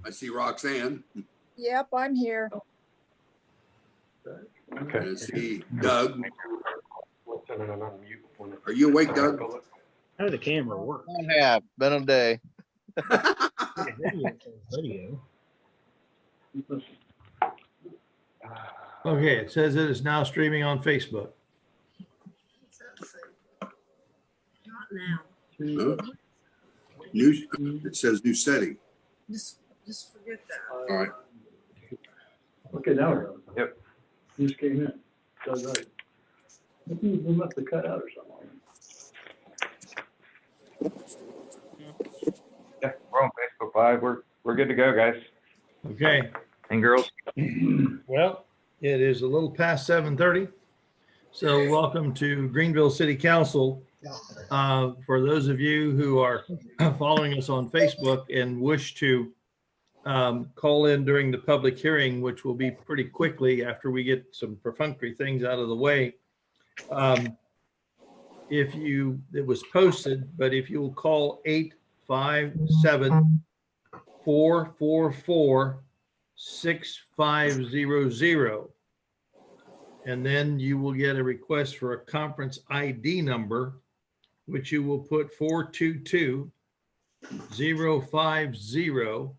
I see Roxanne. Yep, I'm here. And I see Doug. Are you awake, Doug? How did the camera work? I have been a day. Video. Okay, it says it is now streaming on Facebook. Not now. Huh? It says new setting. Just forget that. All right. Okay, now we're on. Yep. He just came in. Does right. We must have cut out or something. Yeah, we're on Facebook Live. We're good to go, guys Okay, and girls. well, it is a little past 7:30. So welcome to Greenville City Council. For those of you who are following us on Facebook and wish to call in during the public hearing, which will be pretty quickly after we get some perfunctory things out of the way. It was posted, but if you will call 857-444-6500, and then you will get a request for a conference ID number, which you will put 422-050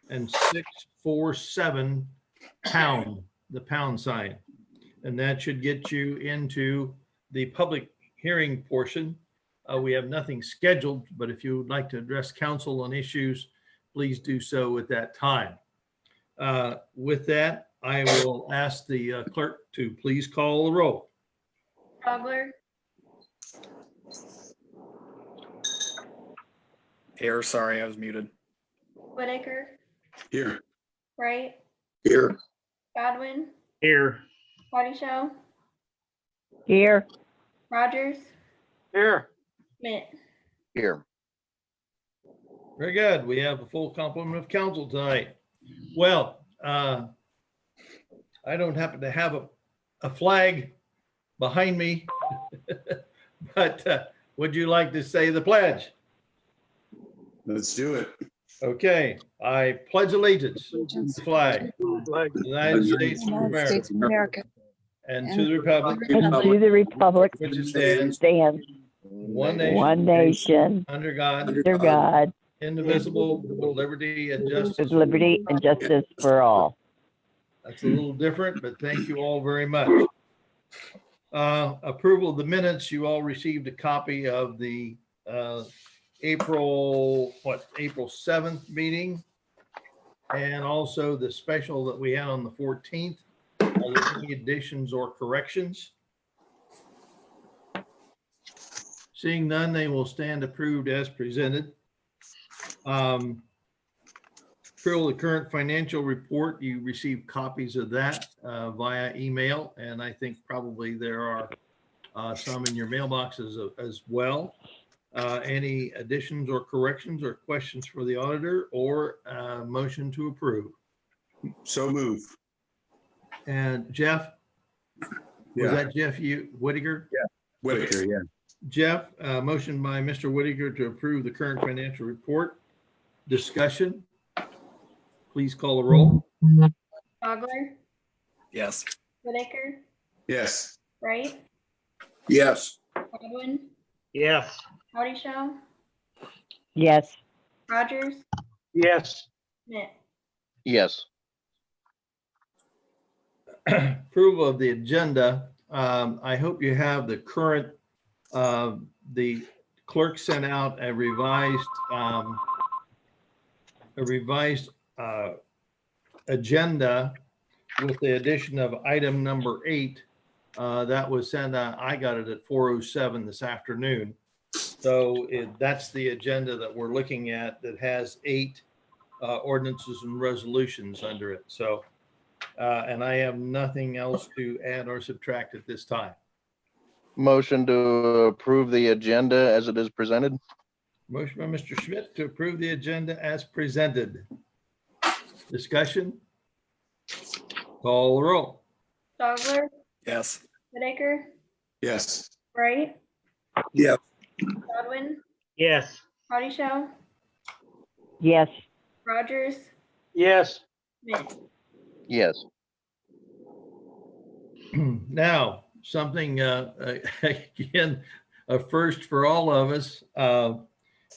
and 647 pound, the pound sign. And that should get you into the public hearing portion. We have nothing scheduled, but if you would like to address council on issues, please do so at that time. With that, I will ask the clerk to please call the roll. Fogler, Here, sorry, I was muted. Whitaker, Here. Wright, Here. Godwin, Here. Body Show, Here. Rogers, Here. Schmidt. Here. Very good. We have a full complement of council tonight. Well, I don't happen to have a flag behind me, but would you like to say the pledge? Let's do it. Okay, I pledge allegiance to the flag of the United States of United States of America America. and to the republic And to the republic which it stands, stands one nation, one nation under God, under God, indivisible, with liberty and justice. with liberty and justice for all. That's a little different, but thank you all very much. Approval of the minutes. You all received a copy of the April 7th meeting, and also the special that we had on the 14th. Are there any additions or corrections? Seeing none, they will stand approved as presented. Approval of the current financial report. You received copies of that via email, and I think probably there are some in your mailboxes as well. Any additions or corrections or questions for the auditor, or motion to approve? So move. And Jeff? Was that Jeff Whitaker? Whitaker, yeah. Jeff, motion by Mr. Whitaker to approve the current financial report. Discussion? Please call the roll. Fogler, Yes. Whitaker, Yes. Wright, Yes. Godwin, Yes. Body Show, Yes. Rogers, Yes. Schmidt. Yes. Approval of the agenda. I hope you have the current, the clerk sent out a revised agenda with the addition of item number 8. That was sent out. I got it at 4:07 this afternoon. So that's the agenda that we're looking at that has 8 ordinances and resolutions under it. So, and I have nothing else to add or subtract at this time. Motion to approve the agenda as it is presented. Motion by Mr. Schmidt to approve the agenda as presented. Discussion? Call the roll. Fogler, Yes. Whitaker, Yes. Wright, Yes. Godwin, Yes. Body Show, Yes. Rogers, Yes. Schmidt. Yes. Now, something, again, a first for all of us.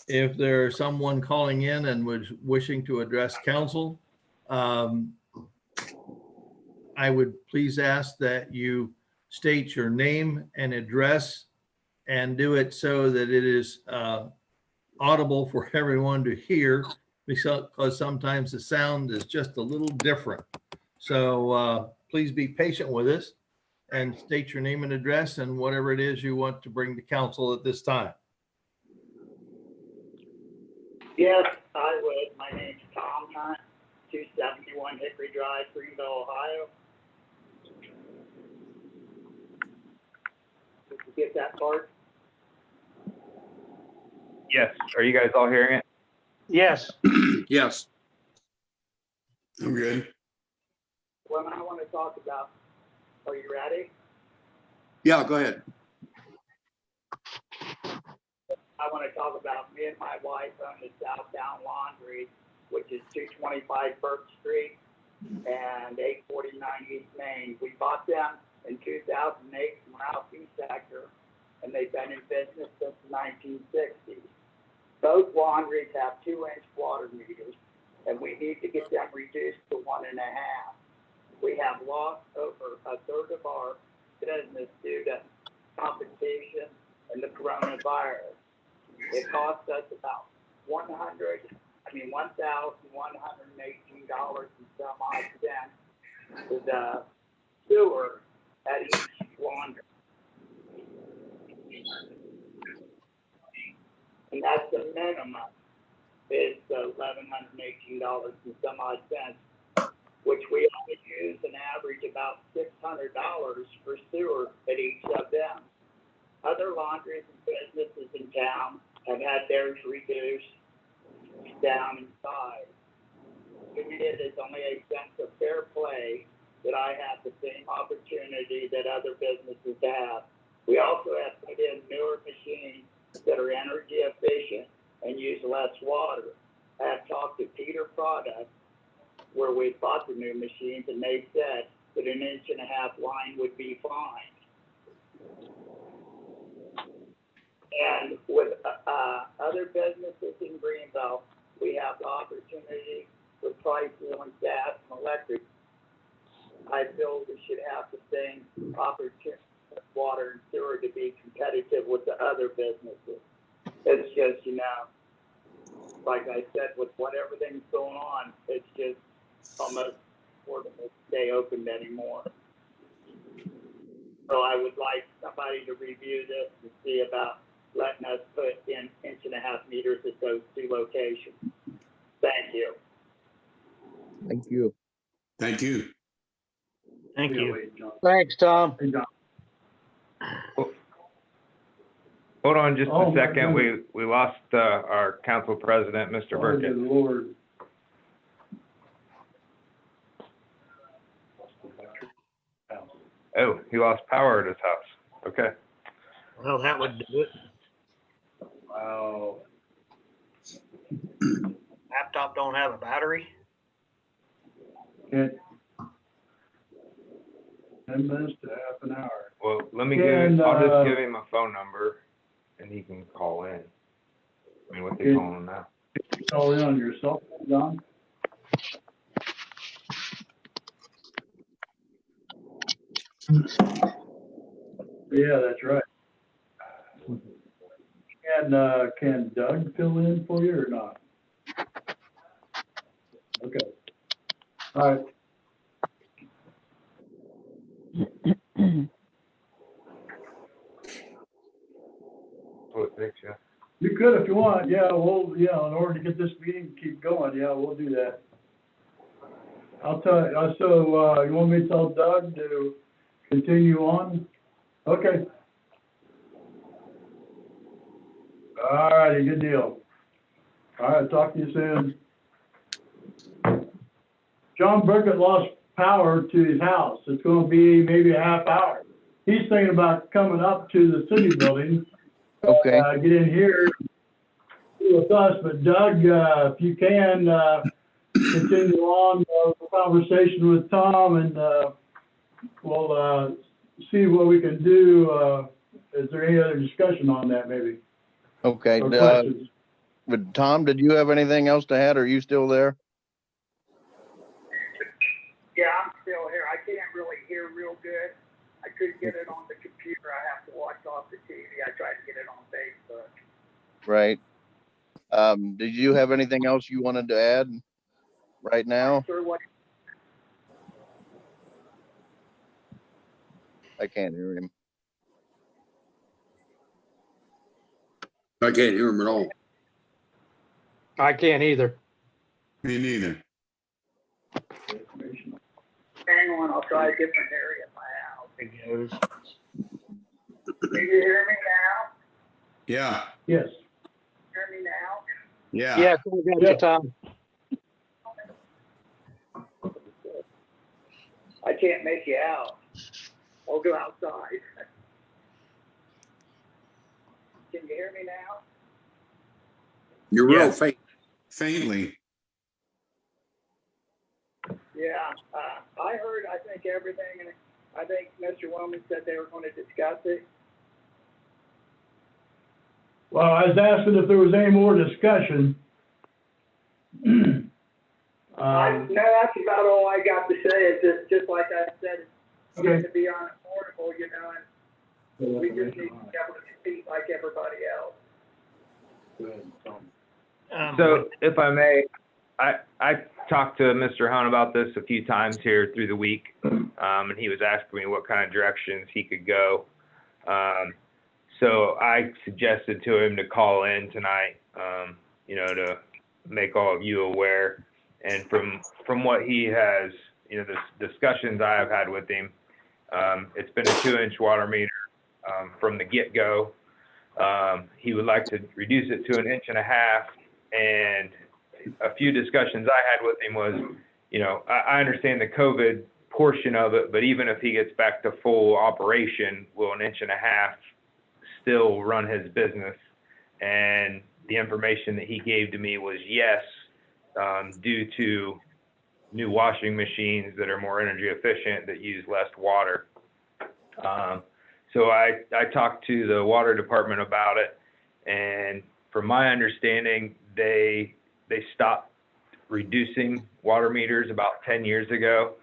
If there's someone calling in and was wishing to address council, I would please ask that you state your name and address and do it so that it is audible for everyone to hear, because sometimes the sound is just a little different. So please be patient with us and state your name and address and whatever it is you want to bring to council at this time. Yes, I would. My name's Tom Hunt, 271 Hickory Drive, Greenville, Ohio. Did you get that part? Yes. Are you guys all hearing it? Yes. Yes. I'm good. Well, I want to talk about, are you ready? Yeah, go ahead. I want to talk about me and my wife own the Southbound Laundry, which is 225 Burke Street and 849 East Main. We bought them in 2008 from Ralph Eastacker, and they've been in business since the 1960s. Both laundries have 2-inch water meters, and we need to get them reduced to 1.5. We have lost over a third of our business due to competition and the coronavirus. It cost us about $1,118 and some odd cents to the sewer at each laundry. And that's the minimum, is the $1,118 and some odd cents, which we only use an average about $600 for sewer at each of them. Other laundries and businesses in town have had theirs reduced down in size. To me, it is only a sense of fair play that I have the same opportunity that other businesses have. We also have put in newer machines that are energy efficient and use less water. I have talked to Peter Products, where we bought the new machines, and they said that an 1.5-inch line would be fine. And with other businesses in Greenville, we have the opportunity with prices on gas and electric. I feel we should have the same opportunity with water and sewer to be competitive with the other businesses. It's just, like I said, with what everything's going on, it's just almost affordable to stay open anymore. So I would like somebody to review this and see about letting us put in 1.5-inch meters at those 2 locations. Thank you. Thank you. Thank you. Thank Yeah, you. wait, John. Thanks, Tom. Hey, John. Hold on just Oh, a my second. goodness. We lost our council president, Mr. Oh, Burkett. good Lord. Oh, he lost power at his house. Okay. Well, that would do it. Wow. Laptop don't have a battery. Can't. 10 minutes to half an hour. Well, let me I'll just give him a phone number and he can call in. I mean, what's he calling now? Call in on your cell phone, John? Yeah, that's right. Can Doug fill in for you or not? Okay. All right. What takes you? You could if you want. Yeah, in order to get this meeting to keep going, yeah, we'll do that. I'll tell you. So you want me to tell Doug to continue on? Okay. All righty, good deal. All right, talk to you soon. John Burkett lost power to his house. It's going to be maybe a half hour. He's thinking about coming up to the city building. Okay. Get in here, with us, but Doug, if you can, continue on the conversation with Tom and, we'll, see what we can do. Is there any other discussion on that maybe? Okay, Or questions? but Tom, did you have anything else to add? Are you still there? Yeah, I'm still here. I can't really hear real good. I couldn't get it on the computer. I have to watch off the TV. I tried to get it on Facebook. Right. Did you have anything else you wanted to add right now? Sure, what I can't hear him. I can't hear him at all. I can't either. Me neither. hang on, I'll try a different area of my house. It goes. Can you hear me now? Yeah, Yes. Hear me now? yeah. Yeah, we got you, Tom. I can't make you out. I'll go outside. Can you hear me now? You're real Yeah. faint, faintly. Yeah, I heard, I think everything, and I think Mr. Wilman said they were going to discuss it. Well, I was asking if there was any more discussion. No, that's about all I got to say. It's just like I said, it's Okay. going to be unaffordable, you know, and we just need to be able to compete like everybody else. So if I may, I talked to Mr. Hunt about this a few times here through the week, and he was asking me what kind of directions he could go. So I suggested to him to call in tonight, to make all of you aware. And from what he has, the discussions I have had with him, it's been a 2-inch water meter from the get-go. He would like to reduce it to 1.5 inches. And a few discussions I had with him was, I understand the COVID portion of it, but even if he gets back to full operation, will 1.5 inches still run his business? And the information that he gave to me was yes, due to new washing machines that are more energy efficient, that use less water. So I talked to the water department about it, and from my understanding, they stopped reducing water meters about 10 years ago.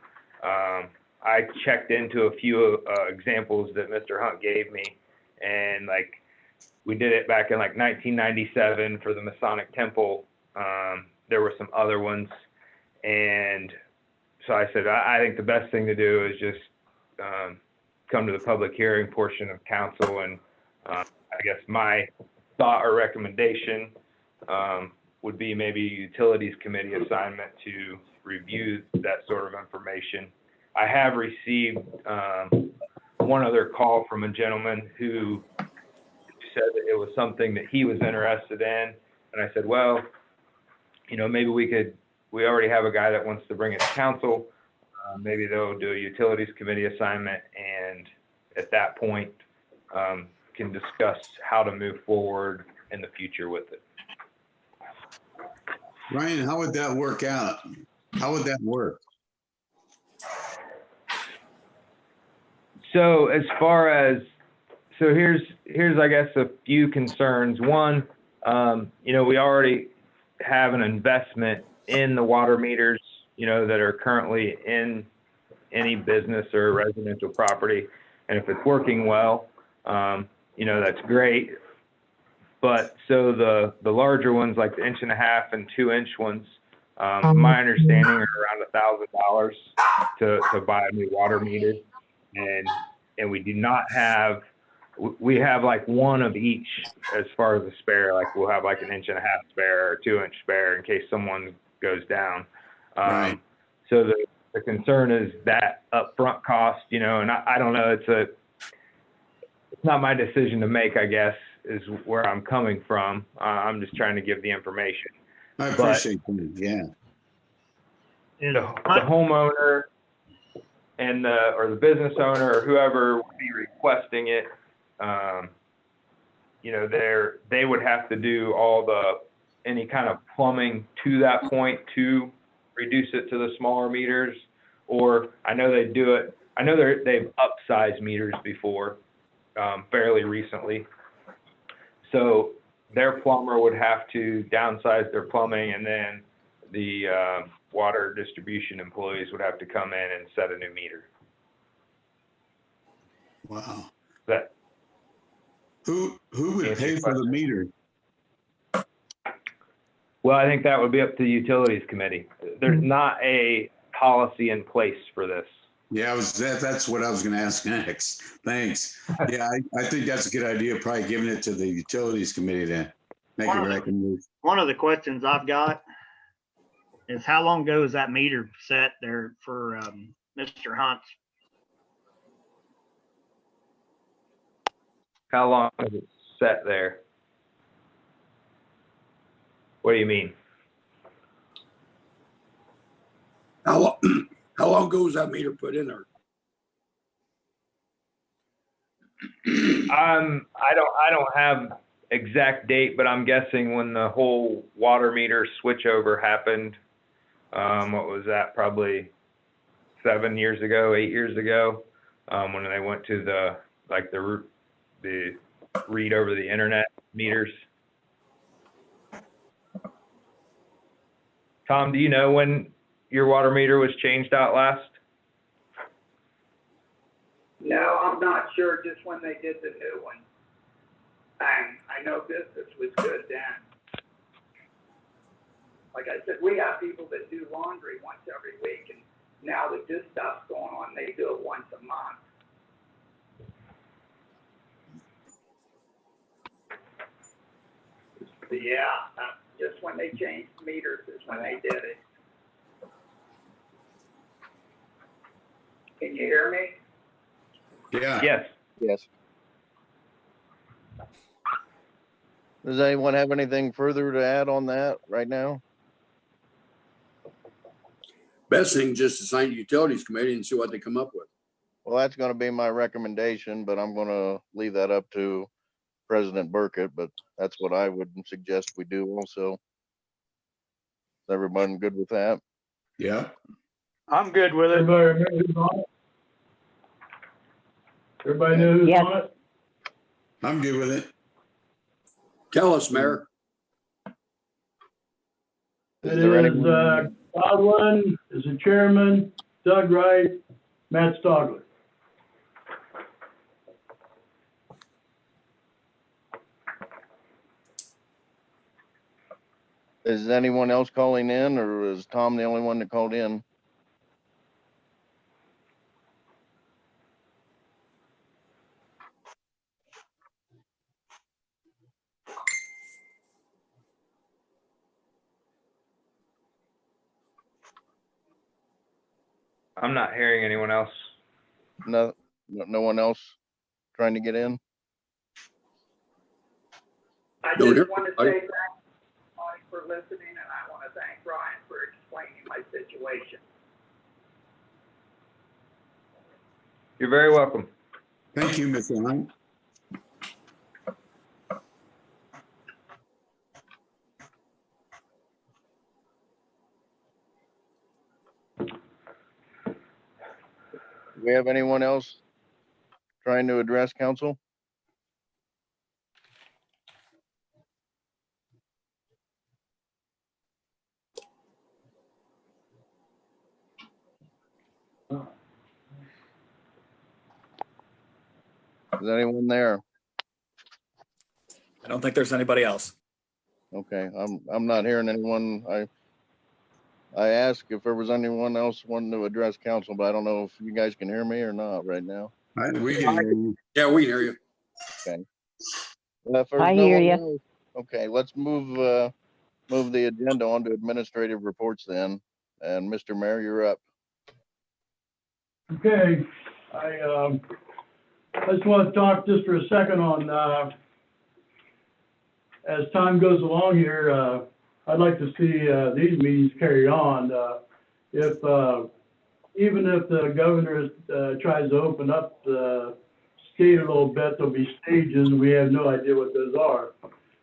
I checked into a few examples that Mr. Hunt gave me, and we did it back in 1997 for the Masonic Temple. There were some other ones, and so I said I think the best thing to do is just come to the public hearing portion of council, and I guess my thought or recommendation would be maybe a utilities committee assignment to review that sort of information. I have received one other call from a gentleman who said that it was something that he was interested in, and I said, well, maybe we already have a guy that wants to bring it to council. Maybe they'll do a utilities committee assignment, and at that point can discuss how to move forward in the future with it. Ryan, how would that work out? How would that work? So as far as, here's I guess a few concerns. One, we already have an investment in the water meters, that are currently in any business or residential property. And if it's working well, that's great. But so the larger ones, like the 1.5 inch and 2-inch ones, my understanding are around $1,000 to buy a new water meter. And we do not have, we have one of each as far as a spare. We'll have 1.5 inch spare or 2-inch spare in case someone goes down. Right. So the concern is that upfront cost, and I don't know, it's not my decision to make, I guess, is where I'm coming from. I'm just trying to give the information. I appreciate that. Yeah. The homeowner and or the business owner or whoever would be requesting it, they would have to do all any kind of plumbing to that point to reduce it to the smaller meters? Or I know they do it, I know they've upsized meters before, fairly recently. So their plumber would have to downsize their plumbing, and then the water distribution employees would have to come in and set a new meter. Wow. That Who would Answer pay your for the question. meter? Well, I think that would be up to the utilities committee. There's not a policy in place for this. Yeah, that's what I was gonna ask next. Thanks. Yeah, I think that's a good idea, probably giving it to the utilities committee to make a recommendation. One of the questions I've got is how long ago was that meter set there for Mr. Hunt's? How long is it set there? What do you mean? How long ago was that meter put in there? I don't have exact date, but I'm guessing when the whole water meter switchover happened, what was that? Probably 7 years ago, 8 years ago, when they went to the read over the internet meters. Tom, do you know when your water meter was changed out last? No, I'm not sure, just when they did the new one. And I know business was good then. Like I said, we have people that do laundry once every week, and now that this stuff's going on, they do it once a month. But yeah, just when they changed meters is when they did it. Can you hear me? Yeah. Yes. Yes. Does anyone have anything further to add on that right now? Best thing just to sign the utilities committee and see what they come up with. Well, that's going to be my recommendation, but I'm going to leave that up to President Burkett, but that's what I would suggest we do also. Is everyone good with that? Yeah. I'm good with it. Everybody remember who's on it? Everybody know who's Yes. on it? I'm good with it. Tell us, Mayor. It there is, anyone- Godwin is the chairman, Doug Wright, Matt Stogler. Is anyone else calling in, or is Tom the only one that called in? I'm not hearing anyone else. No, no one else trying to get in? I Don't just hear want to anybody. say thanks Mike, for listening, and I want to thank Brian for explaining my situation. You're very welcome. Thank you, Mr. Hunt. Do we have anyone else trying to address council? Is anyone there? I don't think there's anybody else. Okay, I'm not hearing anyone. I asked if there was anyone else wanting to address council, but I don't know if you guys can hear me or not right now. We can hear you. Yeah, we can hear you. If there's I no hear one ya. else- Okay, let's move the agenda on to administrative reports then. And Mr. Mayor, you're up. Okay, I just want to talk just for a second on, as time goes along here, I'd like to see, these meetings carry on. If, even if the governor, tries to open up the state a little bit, there'll be stages, and we have no idea what those are.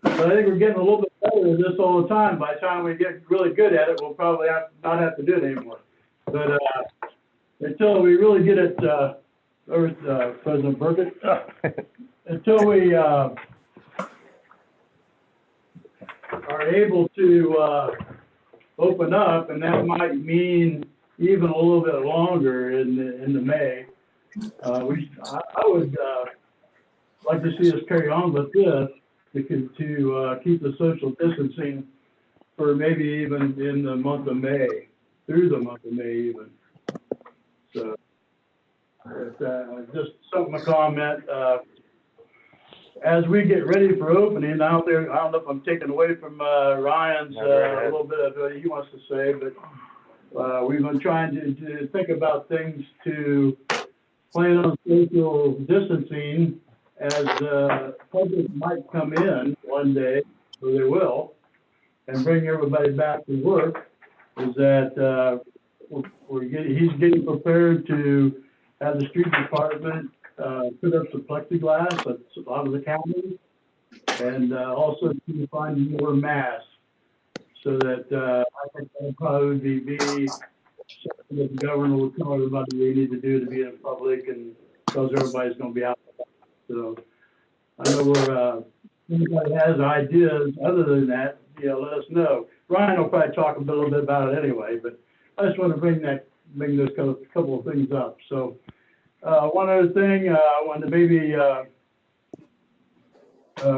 But I think we're getting a little bit better at this all the time. By the time we get really good at it, we'll probably not have to do it anymore. But until we really get it, President Burkett, until we are able to open up, and that might mean even a little bit longer in the May. I would like to see us carry on with this to keep the social distancing for maybe even in the month of May, through the month of May even. So just something to comment. As we get ready for opening, I don't know if I'm taking away from Ryan's a little bit of what he wants to say, but we've been trying to think about things to plan on social distancing as the public might come in one day, or they will, and bring everybody back to work. Is that he's getting prepared to have the street department put up some plexiglass at a lot of the counties, and also to find more masks, so that I think that would probably be something that the governor will tell everybody they need to do to be in public, and because everybody's going to be out. So I know anybody has ideas other than that, let us know. Ryan will probably talk a little bit about it anyway, but I just want to bring those couple of things up. So one other thing, I wanted to maybe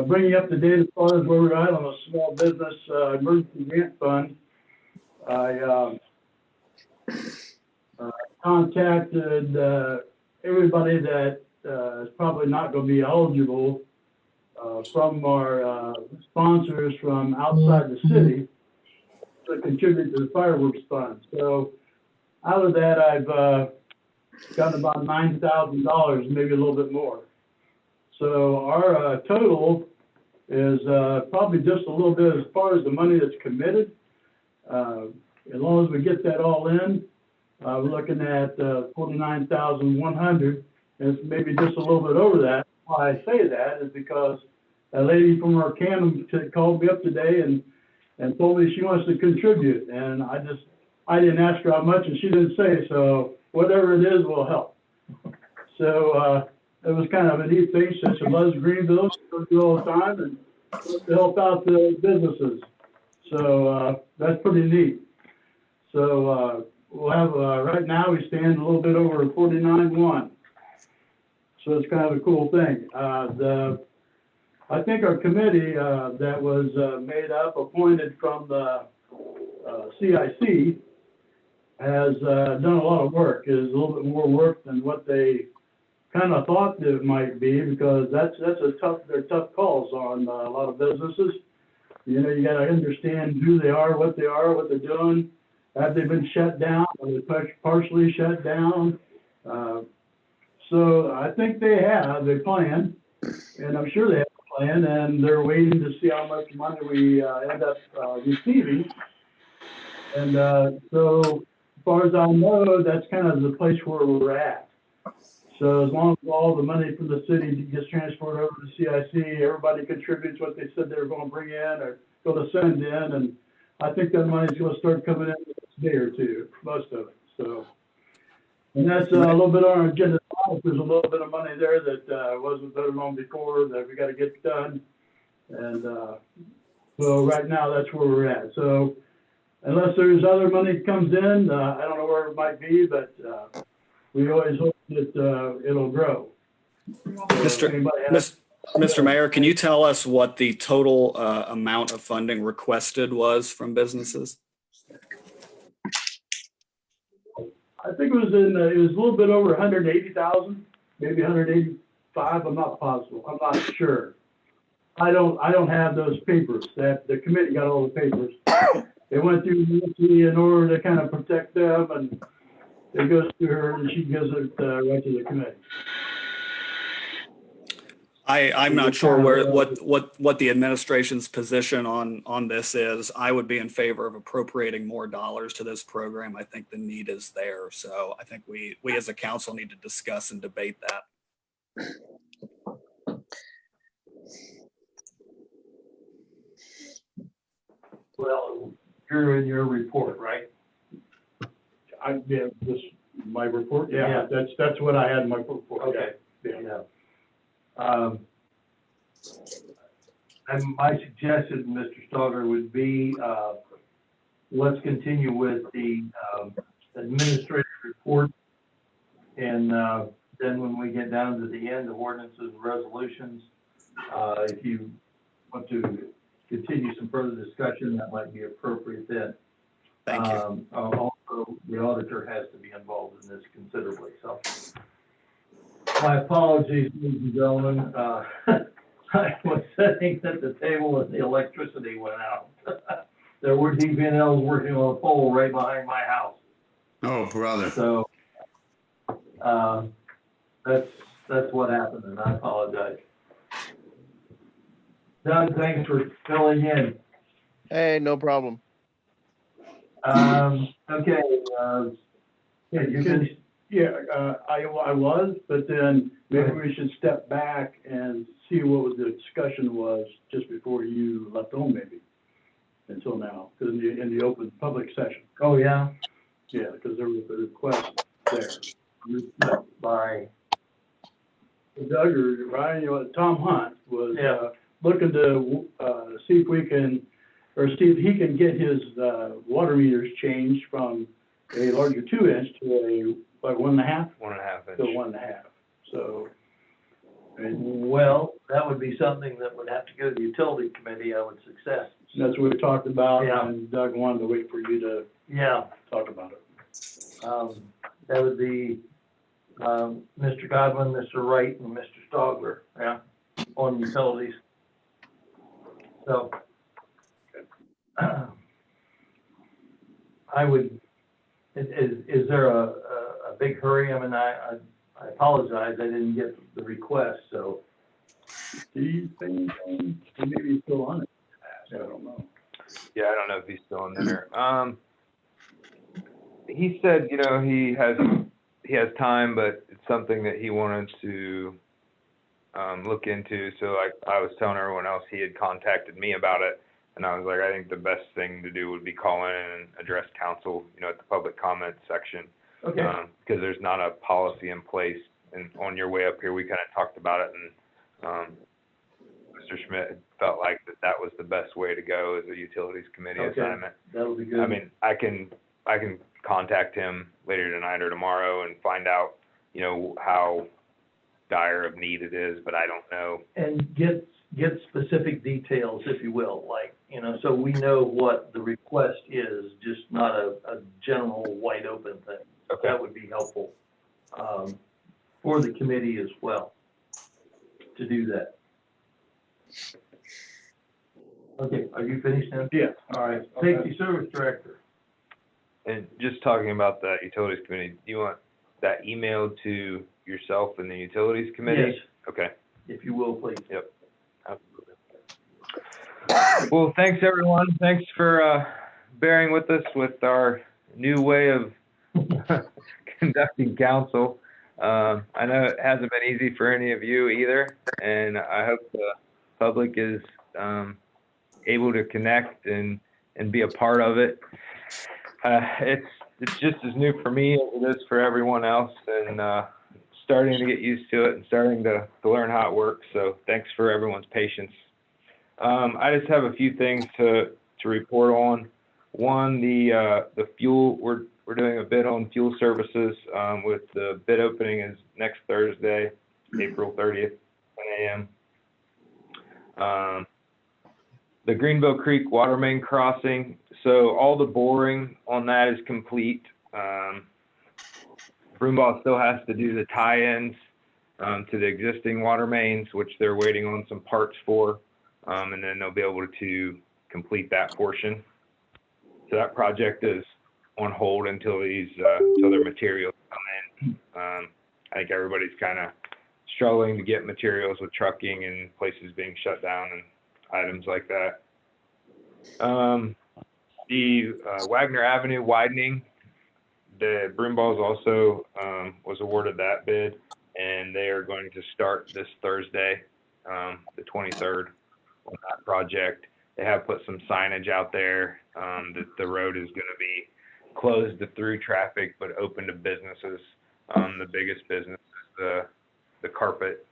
bring you up to date as far as where we're at on the small business emergency grant fund. I contacted everybody that is probably not going to be eligible from our sponsors from outside the city to contribute to the fireworks fund. So out of that, I've gotten about $9,000, maybe a little bit more. So our total is probably just a little bit as far as the money that's committed. As long as we get that all in, we're looking at $49,100. It's maybe just a little bit over that. Why I say that is because a lady from our CAM called me up today and told me she wants to contribute. And I didn't ask her how much, and she didn't say, so whatever it is will help. So it was kind of a neat thing. Since she loves Greenville, she goes through all the time and to help out the businesses. So that's pretty neat. So we'll have, right now we stand a little bit over 49.1. So it's kind of a cool thing. I think our committee that was made up, appointed from the CIC, has done a lot of work. It is a little bit more work than what they kind of thought it might be, because they're tough calls on a lot of businesses. You got to understand who they are, what they're doing. Have they been shut down? Are they partially shut down? So I think they have a plan, and I'm sure they have a plan, and they're waiting to see how much money we end up receiving. And so as far as I know, that's kind of the place where we're at. So as long as all the money from the city gets transferred over to CIC, everybody contributes what they said they were going to bring in or going to send in, and I think that money's going to start coming in the next day or two, most of it. So, and that's a little bit on our agenda. There's a little bit of money there that wasn't voted on before that we got to get done. And so right now that's where we're at. So unless there's other money that comes in, I don't know where it might be, but we always hope that it'll grow. Mr. Mayor, can you tell us what the total amount of funding requested was from businesses? I think it was a little bit over 180,000, maybe 185. I'm not possible. I'm not sure. I don't have those papers. That the committee got all the papers. They went through Nancy in order to kind of protect them, and it goes to her, and she gives it right to the committee. I'm not sure what the administration's position on this is. I would be in favor of appropriating more dollars to this program. I think the need is there. So I think we as a council need to discuss and debate that. Well, you're in your report, right? Yeah, this, my report, Yeah. yeah, that's what I had in my report. Okay. Yeah. Yeah. And my suggestion, Mr. Stogger, would be, let's continue with the, administrative report. And, then when we get down to the end of ordinances and resolutions, if you want to continue some further discussion, that might be appropriate then. Thank you. Also, the auditor has to be involved in this considerably, so. My apologies, ladies and gentlemen, I was sitting at the table and the electricity went out. There were DVNLs working on a pole right behind my house, Oh, brother. so, that's what happened, and I apologize. Doug, thanks for filling in. Hey, no problem. Okay, yeah, you finished? Yeah, I was, but then maybe we should step back and see what the discussion was just before you left home, maybe, until now, because in the open public session. Oh, yeah? Yeah, because there was a request there. By, Doug or Ryan, Tom Hunt was Yeah. looking to see if we can, or see if he can get his water meters changed from a larger 2-inch to a, like, 1.5? 1.5 inch. To 1.5. So, and well, that would be something that would have to go to the utility committee, I would suggest. that's what we talked about, Yeah. and Doug wanted to wait for you to Yeah, talk about it. that would be, Mr. Godwin, Mr. Wright, and Mr. Stogler, yeah, on utilities. So, I would, is there a big hurry? I mean, I apologize, I didn't get the request, so. Do you think, maybe he's still on it? I don't know. Yeah, I don't know if he's still in there. He said, you know, he has time, but it's something that he wanted to look into. So like I was telling everyone else, he had contacted me about it, and I was like, I think the best thing to do would be call in and address council, you know, at the public comment section, Okay, because there's not a policy in place. And on your way up here, we kind of talked about it, and Mr. Schmidt felt like that was the best way to go as a utilities committee Okay. assignment. that'll be good. I mean, I can contact him later tonight or tomorrow and find out, you know, how dire of need it is, but I don't know. And get specific details, if you will, like, you know, so we know what the request is, just not a general wide open thing. Okay. That would be helpful, for the committee as well, to do that. Okay, are you finished now? Yeah. All right, Safety Service Director. And just talking about that utilities committee, do you want that emailed to yourself and the utilities committee? Yes, Okay. if you will, please. Yep. Absolutely. Well, thanks everyone. Thanks for bearing with us with our new way of conducting council. I know it hasn't been easy for any of you either, and I hope the public is able to connect and be a part of it. It's just as new for me as it is for everyone else, and starting to get used to it and starting to learn how it works. So thanks for everyone's patience. I just have a few things to report on. One, the fuel, we're doing a bid on fuel services, with the bid opening is next Thursday, April 30th, 10 a.m. The Greenville Creek water main crossing, so all the boring on that is complete. Broomball still has to do the tie-ins to the existing water mains, which they're waiting on some parts for, and then they'll be able to complete that portion. So that project is on hold until their materials come in. I think everybody's kind of struggling to get materials with trucking and places being shut down and items like that. The Wagner Avenue widening, the Broomballs also was awarded that bid, and they are going to start this Thursday, the 23rd, on that project. they have put some signage out there that the road is going to be closed to through traffic, but open to businesses. The biggest business is the carpet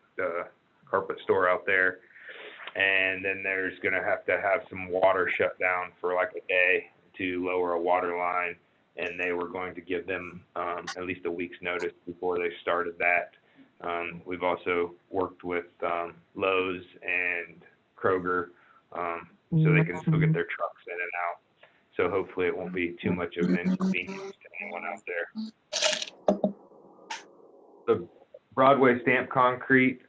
store out there. And then there's going to have some water shut down for like a day to lower a water line. And they were going to give them at least a week's notice before they started that. We've also worked with Lowe's and Kroger so they can still get their trucks in and out. So hopefully it won't be too much of an inconvenience to anyone out there. The Broadway stamp concrete,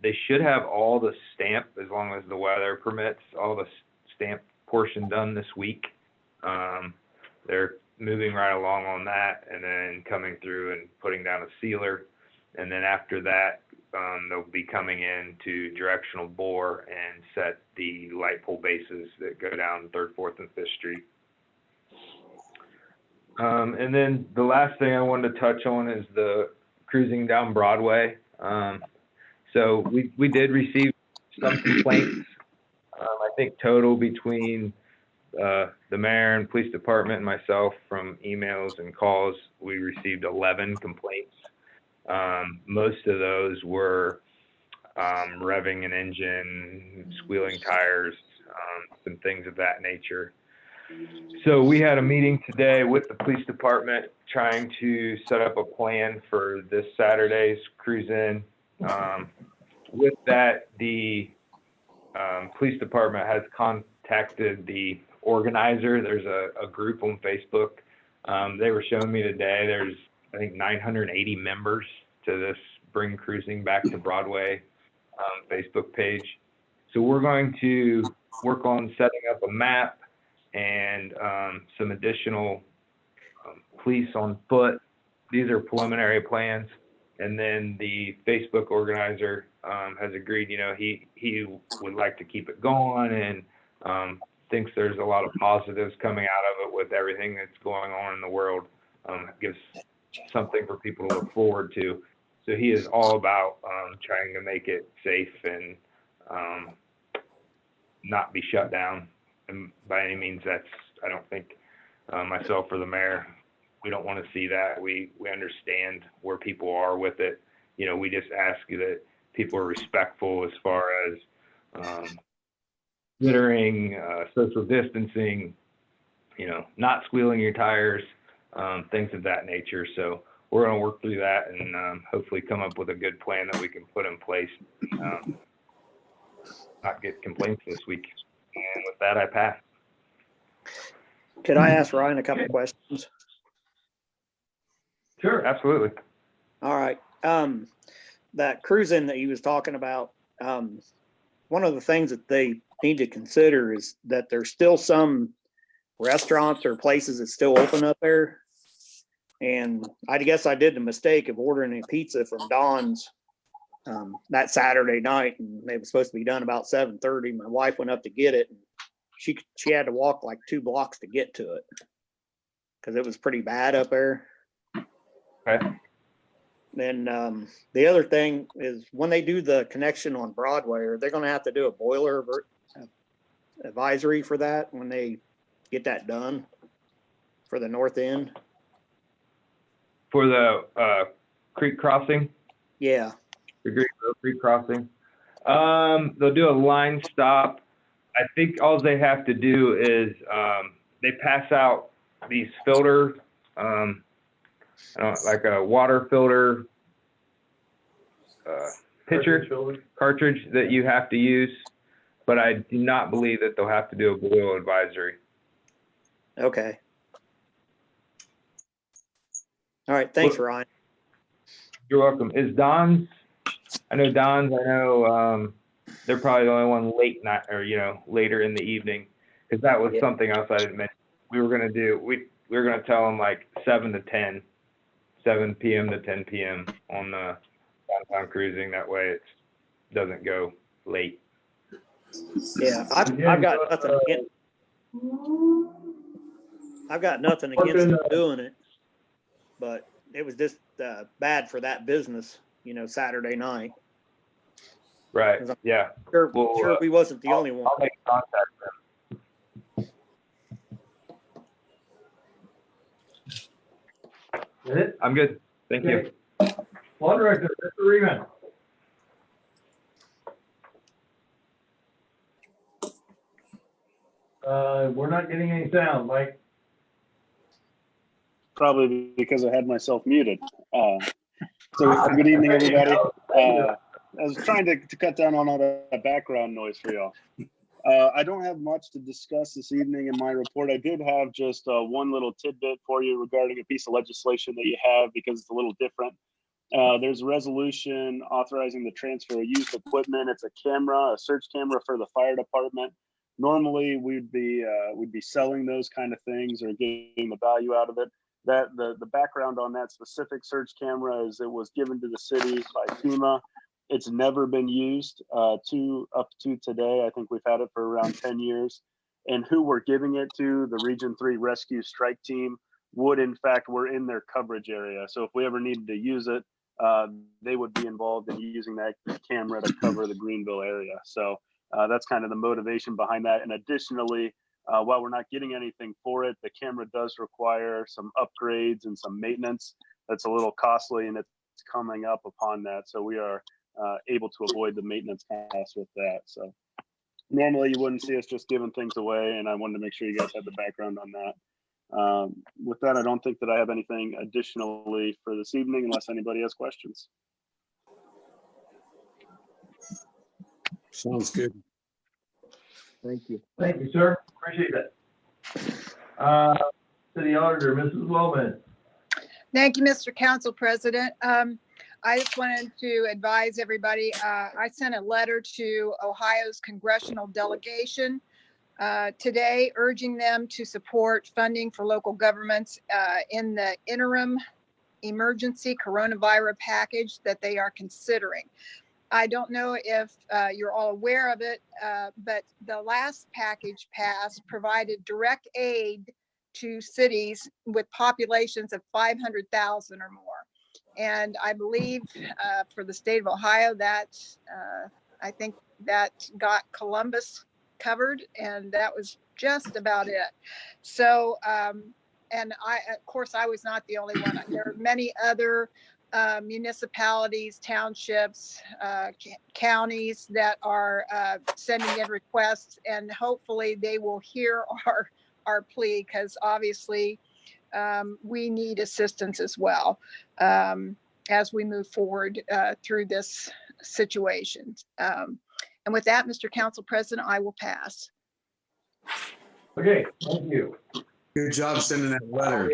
they should have all the stamp, as long as the weather permits, all the stamp portion done this week. They're moving right along on that, and then coming through and putting down a sealer. And then after that, they'll be coming in to directional bore and set the light pole bases that go down 3rd, 4th, and 5th Street. And then the last thing I wanted to touch on is the cruising down Broadway. So we did receive some complaints. I think total between the mayor and police department and myself, from emails and calls, we received 11 complaints. Most of those were revving an engine, squealing tires, some things of that nature. So we had a meeting today with the police department trying to set up a plan for this Saturday's cruise in. With that, the police department has contacted the organizer. There's a group on Facebook. They were showing me today there's, I think, 980 members to this Bring Cruising Back to Broadway Facebook page. So we're going to work on setting up a map and some additional police on foot. These are preliminary plans. And then the Facebook organizer has agreed, he would like to keep it going, and thinks there's a lot of positives coming out of it with everything that's going on in the world. It gives something for people to look forward to. So he is all about trying to make it safe and not be shut down. And by any means, I don't think myself or the mayor, we don't want to see that. We understand where people are with it. We just ask that people are respectful as far as littering, social distancing, not squealing your tires, things of that nature. So we're going to work through that and hopefully come up with a good plan that we can put in place, not get complaints this week. And with that, I pass. Could I ask Ryan a couple questions? Sure, absolutely. All right. That cruising that he was talking about, one of the things that they need to consider is that there's still some restaurants or places that still open up there. And I guess I did the mistake of ordering a pizza from Don's that Saturday night, and they were supposed to be done about 7:30. My wife went up to get it, and she had to walk like 2 blocks to get to it because it was pretty bad up there. Okay. Then the other thing is, when they do the connection on Broadway, are they going to have to do a boiler advisory for that when they get that done for the north end? For the creek crossing? Yeah. The Greenville Creek crossing. They'll do a line stop. I think all they have to do is they pass out these filter, like a water filter pitcher cartridge that you have to use, but I do not believe that they'll have to do a boil advisory. Okay. All right. Thanks, Ryan. You're welcome. Is Don's? I know they're probably the only one late night or later in the evening, because that was something else I didn't mention. We were gonna do. We were gonna tell them like 7 p.m. to 10 p.m. on the downtown cruising. That way it doesn't go late. Yeah, I've got nothing against. I've got nothing against them doing it, but it was just bad for that business, Saturday night. Right. Yeah. Sure we wasn't the only one. I'll make contact with them. That it? I'm good. Thank you. Okay. Law Director, Mr. Reaman. We're not getting any sound, Mike. Probably because I had myself muted. So good evening, everybody. I was trying to cut down on all that background noise for y'all. I don't have much to discuss this evening in my report. I did have just one little tidbit for you regarding a piece of legislation that you have because it's a little different. There's a resolution authorizing the transfer of used equipment. It's a camera, a search camera for the fire department. Normally, we'd be selling those kind of things or getting the value out of it. That the background on that specific search camera is it was given to the city by FEMA. It's never been used up to today. I think we've had it for around 10 years. And who we're giving it to, the Region 3 Rescue Strike Team, we're in their coverage area. So if we ever needed to use it, they would be involved in using that camera to cover the Greenville area. So that's kind of the motivation behind that. And additionally, while we're not getting anything for it, the camera does require some upgrades and some maintenance. That's a little costly, and it's coming up upon that. So we are able to avoid the maintenance costs with that. So normally you wouldn't see us just giving things away, and I wanted to make sure you guys had the background on that. With that, I don't think that I have anything additionally for this evening unless anybody has questions. Sounds good. Thank you. Thank you, sir. Appreciate it. City Auditor, Mrs. Wellman. Thank you, Mr. Council President. I just wanted to advise everybody, I sent a letter to Ohio's congressional delegation today, urging them to support funding for local governments in the interim emergency coronavirus package that they are considering. I don't know if you're all aware of it, but the last package passed provided direct aid to cities with populations of 500,000 or more. And I believe for the state of Ohio that I think that got Columbus covered, and that was just about it. So, and of course, I was not the only one. There are many other municipalities, townships, counties that are sending in requests, and hopefully they will hear our plea, because obviously we need assistance as well as we move forward through this situation. And with that, Mr. Council President, I will pass. Okay, thank you. Good job sending that letter.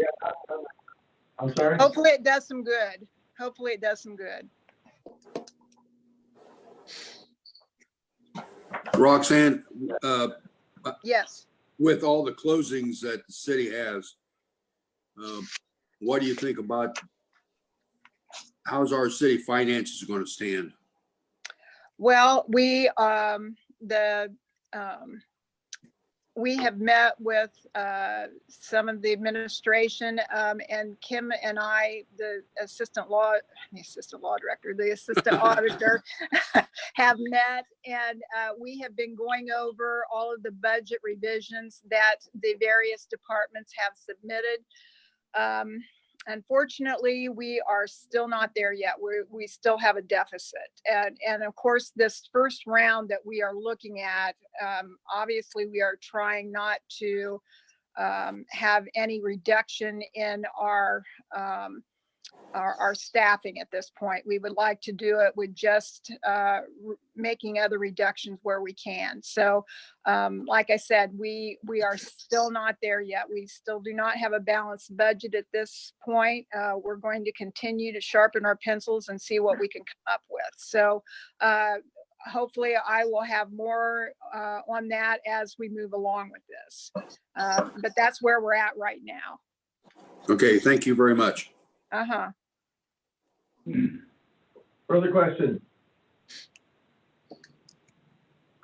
I'm sorry? Hopefully it does some good. Hopefully it does some good. Roxanne, Yes. with all the closings that the city has, what do you think about how's our city finances going to stand? Well, we have met with some of the administration, and Kim and I, the assistant law director, the assistant auditor, have met, and we have been going over all of the budget revisions that the various departments have submitted. Unfortunately, we are still not there yet. We still have a deficit. And of course, this first round that we are looking at, obviously we are trying not to have any reduction in our staffing at this point. We would like to do it with just making other reductions where we can. So like I said, we are still not there yet. We still do not have a balanced budget at this point. We're going to continue to sharpen our pencils and see what we can come up with. So hopefully I will have more on that as we move along with this. But that's where we're at right now. Okay, thank you very much. Uh-huh. Further questions?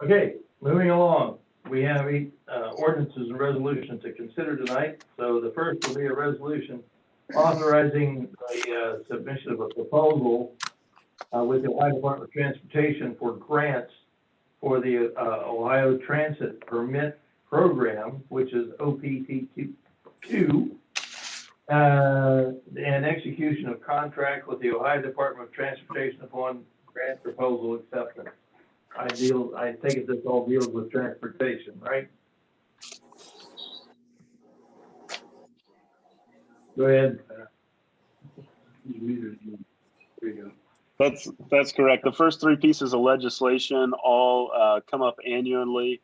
Okay, moving along. We have ordinances and resolutions to consider tonight. So the first will be a resolution authorizing the submission of a proposal with the Ohio Department of Transportation for grants for the Ohio Transit Permit Program, which is OPTQ2. And execution of contract with the Ohio Department of Transportation upon grant proposal acceptance. I take it this all deals with transportation, right? Go ahead. There you go. That's correct. The first three pieces of legislation all come up annually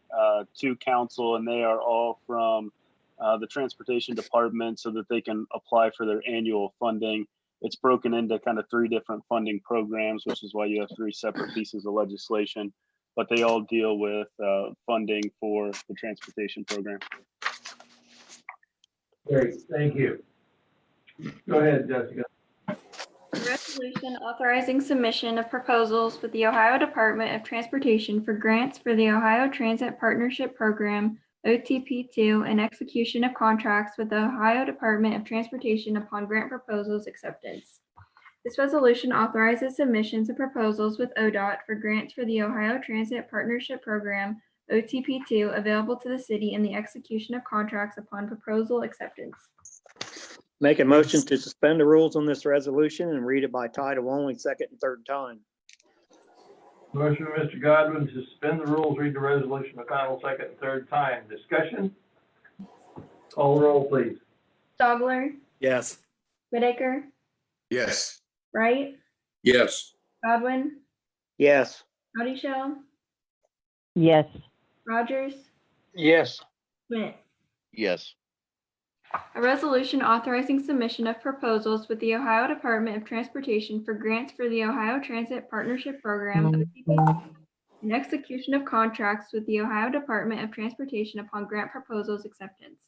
to council, and they are all from the transportation department so that they can apply for their annual funding. It's broken into kind of three different funding programs, which is why you have three separate pieces of legislation, but they all deal with funding for the transportation program. Great, thank you. Go ahead, Jessica. Resolution authorizing submission of proposals with the Ohio Department of Transportation for grants for the Ohio Transit Partnership Program, OTP2, and execution of contracts with the Ohio Department of Transportation upon grant proposals acceptance. This resolution authorizes submissions of proposals with ODOT for grants for the Ohio Transit Partnership Program, OTP2, available to the city and the execution of contracts upon proposal acceptance. Make a motion to suspend the rules on this resolution and read it by title only, second and third time. Motion by Mr. Godwin to suspend the rules, read the resolution by title second and third time. Discussion? Call the roll, please. Stogler, Yes. Whitaker, Yes. Wright, Yes. Godwin, Yes. Audi Shell, yes, Rogers, Yes. Schmidt. Yes. A resolution authorizing submission of proposals with the Ohio Department of Transportation for grants for the Ohio Transit Partnership Program, OTP, and execution of contracts with the Ohio Department of Transportation upon grant proposals acceptance.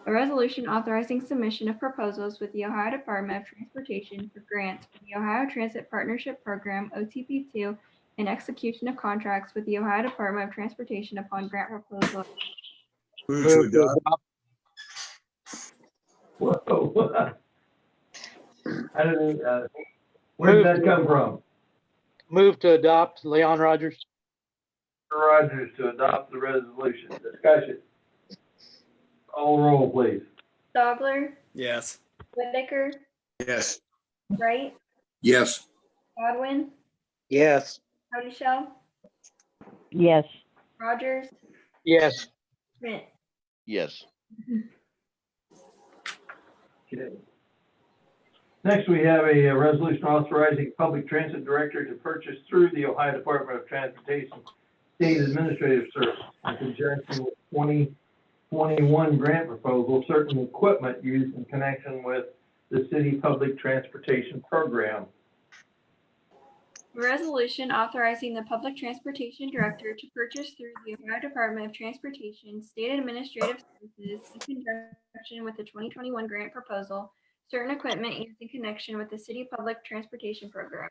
A resolution authorizing submission of proposals with the Ohio Department of Transportation for grants for the Ohio Transit Partnership Program, OTP2, and execution of contracts with the Ohio Department of Transportation upon grant proposal. Move to adopt. Whoa. I don't know, where did that come from? Move to adopt. Leon Rogers. Rogers to adopt the resolution. Discussion. Call the roll, please. Stogler, Yes. Whitaker, Yes. Wright, Yes. Godwin, Yes. Audi Shell, yes, Rogers, Yes. Schmidt. Yes. Okay. Next, we have a resolution authorizing public transit director to purchase through the Ohio Department of Transportation State Administrative Service in conjunction with 2021 grant proposal, certain equipment used in connection with the city public transportation program. A resolution authorizing the Public Transportation Director to purchase through the Ohio Department of Transportation State Administrative Services in conjunction with the 2021 grant proposal, certain equipment used in connection with the City Public Transportation Program.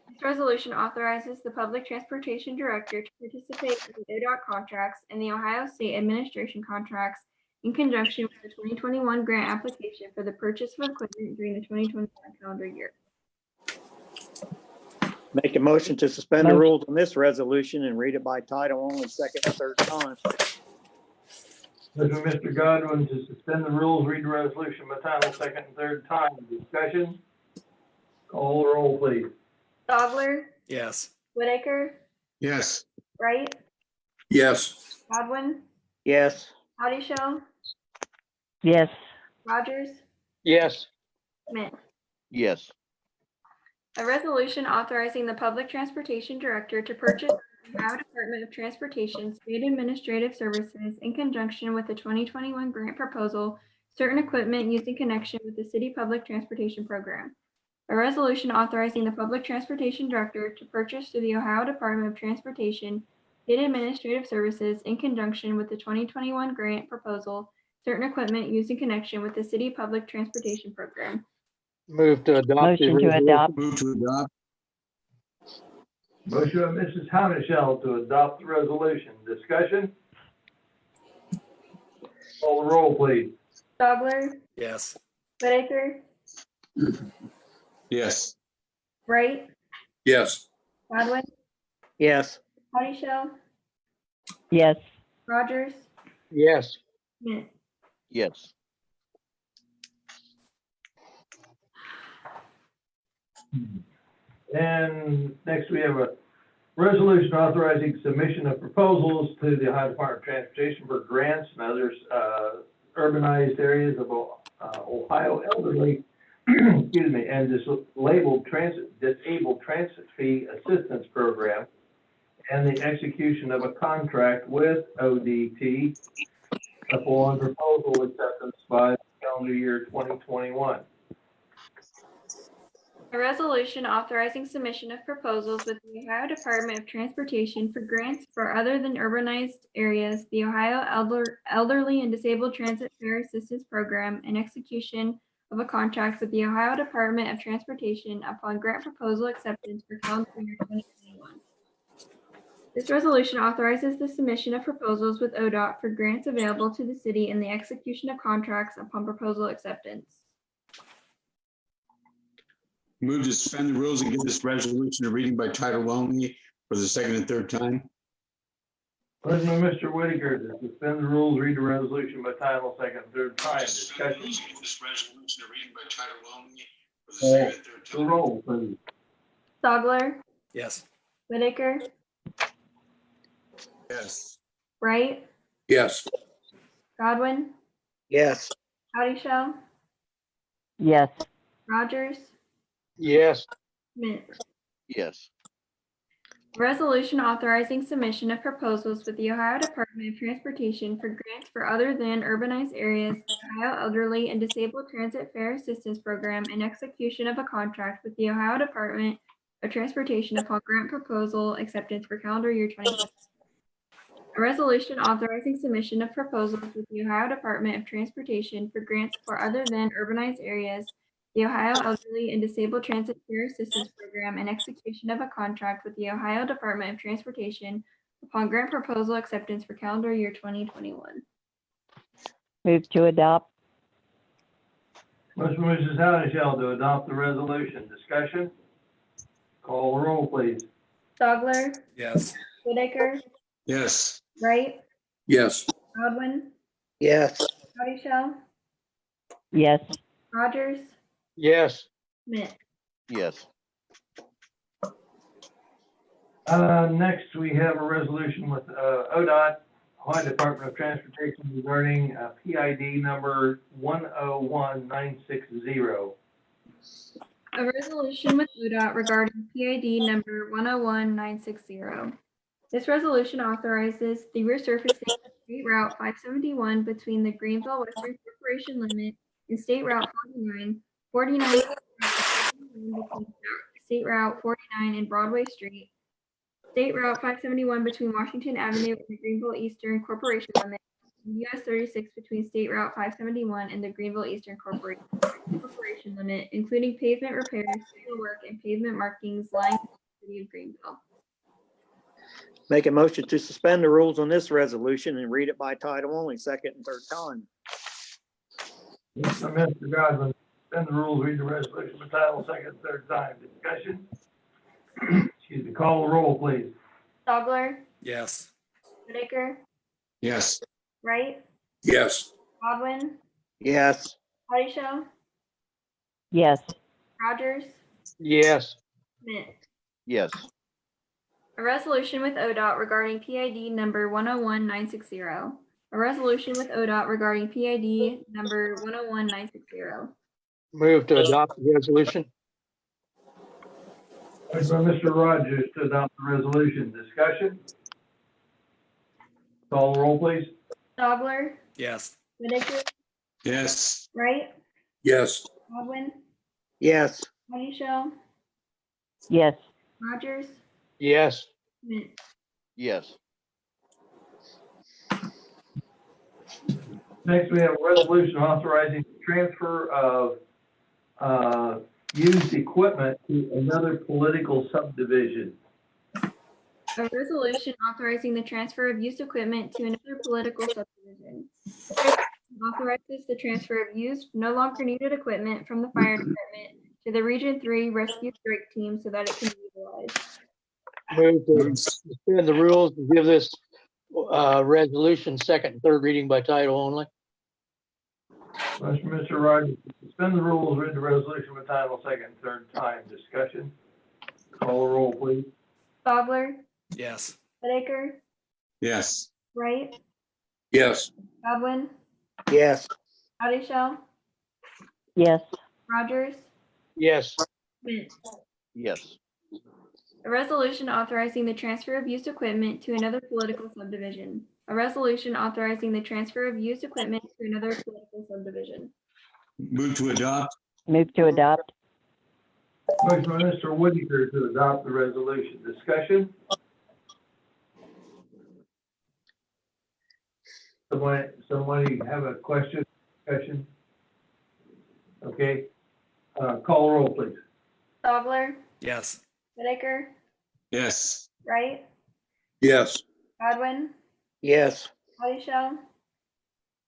This resolution authorizes the Public Transportation Director to participate in the ODOT contracts and the Ohio State Administration contracts in conjunction with the 2021 grant application for the purchase of equipment during the 2021 calendar year. Make a motion to suspend the rules on this resolution and read it by title only, second and third time. Motion by Mr. Godwin to suspend the rules, read the resolution by title second and third time. Discussion? Call the roll, please. Stogler, Yes. Whitaker, Yes. Wright, Yes. Godwin, Yes. Audi Shell, yes, Rogers, Yes. Schmidt. Yes. A resolution authorizing the Public Transportation Director to purchase from the Ohio Department of Transportation State Administrative Services in conjunction with the 2021 grant proposal, certain equipment used in connection with the City Public Transportation Program. A resolution authorizing the Public Transportation Director to purchase through the Ohio Department of Transportation State Administrative Services in conjunction with the 2021 grant proposal, certain equipment used in connection with the City Public Transportation Program. Move to adopt. the motion to resolution. adopt, Move to adopt. Motion by Mrs. Hamichel to adopt the resolution. Discussion? Call the roll, please. Stogler, Yes. Whitaker, Yes. Wright, Yes. Godwin, Yes. Audi Shell, yes, Rogers, Yes. Schmidt. Yes. And next we have a resolution authorizing submission of proposals to the Ohio Department of Transportation for grants and others, urbanized areas of Ohio elderly, excuse me, and disabled transit fee assistance program, and the execution of a contract with ODT upon proposal acceptance by calendar year 2021. A resolution authorizing submission of proposals with the Ohio Department of Transportation for grants for other than urbanized areas, the Ohio Elderly and Disabled Transit Fare Assistance Program, and execution of a contract with the Ohio Department of Transportation upon grant proposal acceptance for calendar year 2021. This resolution authorizes the submission of proposals with ODOT for grants available to the city and the execution of contracts upon proposal acceptance. Move to suspend the rules and give this resolution a reading by title only for the second and third time. Motion by Mr. Whitaker to suspend the rules, read the resolution by title, second, and third time. Discussion. Give this resolution a reading by title only for the second and third The time. roll, please. Stogler, Yes. Whitaker, Yes. Wright, Yes. Godwin, Yes. Howdy Shell, yes, Rogers, Yes. Schmidt. Yes. Resolution authorizing submission of proposals with the Ohio Department of Transportation for grants for other than urbanized areas, the Ohio Elderly and Disabled Transit Fare Assistance Program, and execution of a contract with the Ohio Department of Transportation upon grant proposal acceptance for calendar year 2020. A resolution authorizing submission of proposals with the Ohio Department of Transportation for grants for other than urbanized areas, the Ohio Elderly and Disabled Transit Fare Assistance Program, and execution of a contract with the Ohio Department of Transportation upon grant proposal acceptance for calendar year 2021. move to adopt, Motion by Mrs. Howdy-Shell to adopt the resolution. Discussion. Call the roll, please. Stogler, Yes. Whitaker, Yes. Wright, Yes. Godwin, Yes. Howdy Shell, yes, Rogers, Yes. Schmidt. Yes. Next, we have a resolution with ODOT, Ohio Department of Transportation, regarding PID number 101960. A resolution with ODOT regarding PID number 101960. This resolution authorizes the resurfacing of State Route 571 between the Greenville Western Corporation limit and State Route 49 between State Route 49 and Broadway Street, State Route 571 between Washington Avenue and the Greenville Eastern Corporation limit, and US 36 between State Route 571 and the Greenville Eastern Corporation limit, including pavement repairs, civil work, and pavement markings lying in the city of Greenville. Make a motion to suspend the rules on this resolution and read it by title only, second and third time. Mr. Godwin, suspend the rules, read the resolution by title, second, and third time. Discussion. Excuse me. Call the roll, please. Stogler, Yes. Whitaker, Yes. Wright, Yes. Godwin, Yes. Howdy Shell, yes, Rogers, Yes. Schmidt. Yes. A resolution with ODOT regarding PID number 101960. A resolution with ODOT regarding PID number 101960. Move to adopt the resolution. Motion by Mr. Rogers to adopt the resolution. Discussion. Call the roll, please. Stogler, Yes. Whitaker, Yes. Wright, Yes. Godwin, Yes. Howdy Shell, yes, Rogers, Yes. Schmidt. Yes. Next, we have a resolution authorizing the transfer of used equipment to another political subdivision. A resolution authorizing the transfer of used equipment to another political subdivision. Authorizes the transfer of used, no longer needed equipment from the fire department to the Region 3 Rescue Strike Team so that it can be utilized. Move to suspend the rules and give this resolution second and third reading by title only. Motion, Mr. Rogers, to suspend the rules, read the resolution by title second and third time. Discussion. Call the roll, please. Bogler, Yes. Whitaker, Yes. Wright, Yes. Godwin, Yes. Body Shell, yes, Rogers, Yes. Schmidt. Yes. A resolution authorizing the transfer of used equipment to another political subdivision. A resolution authorizing the transfer of used equipment to another political subdivision. Move to adopt. move to adopt, Motion by Mr. Whitaker to adopt the resolution. Discussion. Somebody have a question, discussion? Okay, call the roll, please. Bogler, Yes. Whitaker, Yes. Wright, Yes. Godwin, Yes. Body Shell,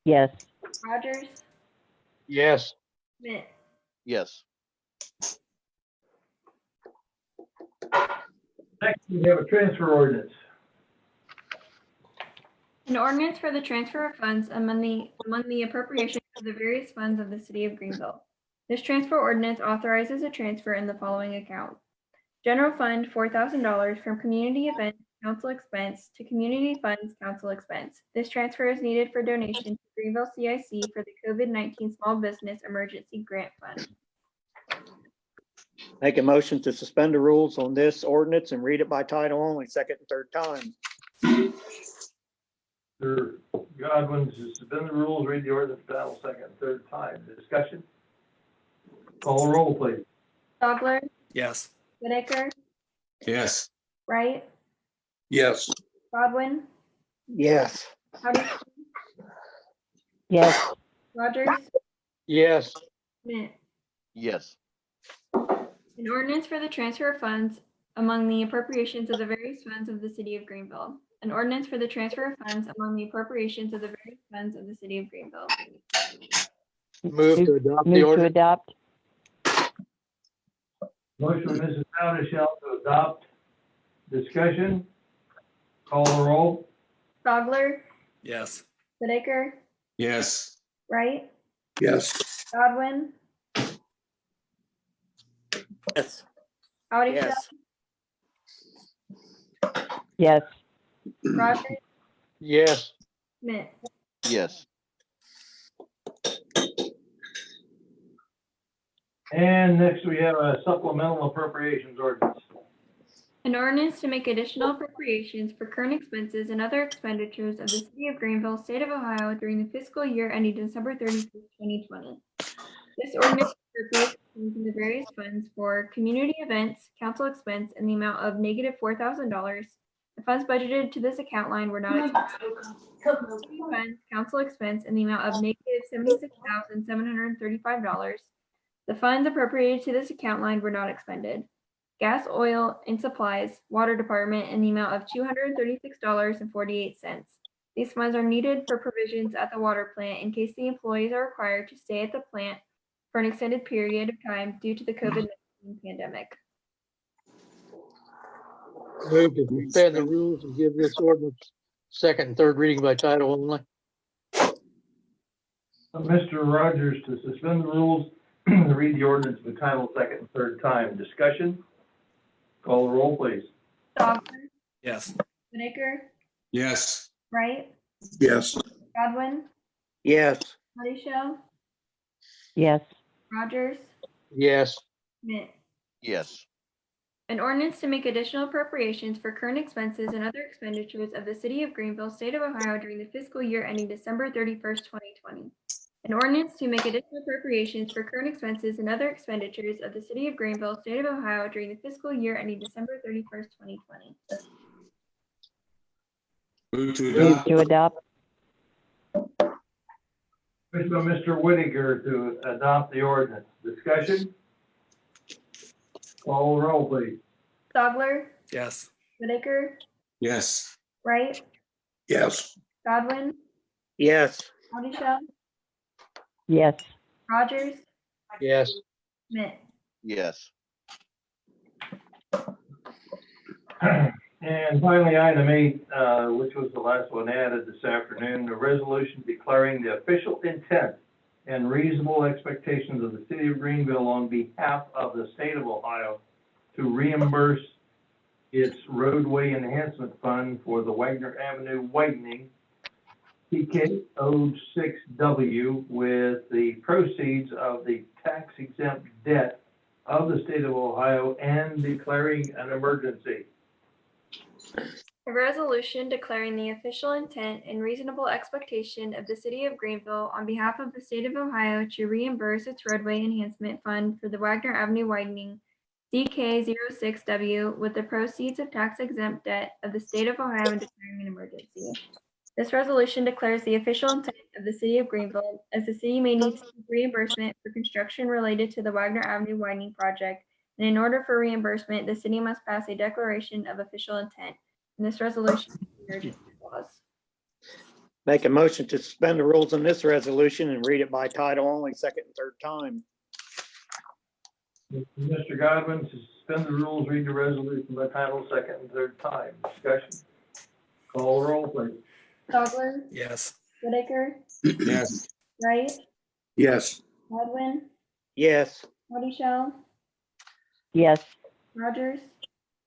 yes, Rogers, Yes. Schmidt. Yes. Next, we have a transfer ordinance. An ordinance for the transfer of funds among the appropriations of the various funds of the city of Greenville. This transfer ordinance authorizes a transfer in the following account. General Fund, $4,000 from community event council expense to community funds council expense. This transfer is needed for donation to Greenville CIC for the COVID-19 Small Business Emergency Grant Fund. Make a motion to suspend the rules on this ordinance and read it by title only, second and third time. Mr. Godwin, to suspend the rules, read the ordinance by title second and third time. Discussion. Call the roll, please. Bogler, Yes. Whitaker, Yes. Wright, Yes. Godwin, Yes. Howdy, yes, Rogers, Yes. Schmidt. Yes. An ordinance for the transfer of funds among the appropriations of the various funds of the city of Greenville. An ordinance for the transfer of funds among the appropriations of the various funds of the city of Greenville. Move to adopt the move to ordinance. adopt, Motion by Mrs. Powdershell to adopt. Discussion. Call the roll. Bogler, Yes. Whitaker, Yes. Wright, Yes. Godwin, Yes. Howdy, Yes. yes, Rogers, Yes. Schmidt. Yes. And next we have a supplemental appropriations ordinance. An ordinance to make additional appropriations for current expenses and other expenditures of the city of Greenville, state of Ohio during the fiscal year ending December 31st, 2020. This ordinance appropriates funds in the various funds for community events, council expense in the amount of -$4,000. The funds budgeted to this account line were not expended. City funds, council expense in the amount of -$76,735. The funds appropriated to this account line were not expended. Gas, oil, and supplies, water department in the amount of $236.48. These funds are needed for provisions at the water plant in case the employees are required to stay at the plant for an extended period of time due to the COVID-19 pandemic. Move to suspend the rules and give this ordinance second and third reading by title only. Mr. Rogers to suspend the rules, to read the ordinance by title second and third time. Discussion. Call the roll, please. Bogler, Yes. Whitaker, Yes. Wright, Yes. Godwin, Yes. Body Shell, yes, Rogers, Yes. Schmidt. Yes. An ordinance to make additional appropriations for current expenses and other expenditures of the city of Greenville, state of Ohio during the fiscal year ending December 31st, 2020. An ordinance to make additional appropriations for current expenses and other expenditures of the city of Greenville, state of Ohio during the fiscal year ending December 31st, 2020. Move to move adopt. to adopt, Motion by Mr. Whitaker to adopt the ordinance. Discussion. Call the roll, please. Bogler, Yes. Whitaker, Yes. Wright, Yes. Godwin, Yes. Body Shell, yes, Rogers, Yes. Schmidt. Yes. And finally, item 8, which was the last one added this afternoon, the resolution declaring the official intent and reasonable expectations of the city of Greenville on behalf of the state of Ohio to reimburse its roadway enhancement fund for the Wagner Avenue widening, TK06W, with the proceeds of the tax exempt debt of the state of Ohio and declaring an emergency. A resolution declaring the official intent and reasonable expectation of the city of Greenville on behalf of the state of Ohio to reimburse its roadway enhancement fund for the Wagner Avenue widening, DK06W, with the proceeds of tax exempt debt of the state of Ohio and declaring an emergency. This resolution declares the official intent of the city of Greenville, as the city may need to seek reimbursement for construction related to the Wagner Avenue widening project, and in order for reimbursement, the city must pass a declaration of official intent. And this resolution is an emergency clause. Make a motion to suspend the rules on this resolution and read it by title only, second and third time. Mr. Godwin, to suspend the rules, read the resolution by title, second and third time. Discussion. Call the roll, please. Stogler, Yes. Whitaker, Yes. Wright, Yes. Godwin, Yes. Bodyshell, yes, Rogers,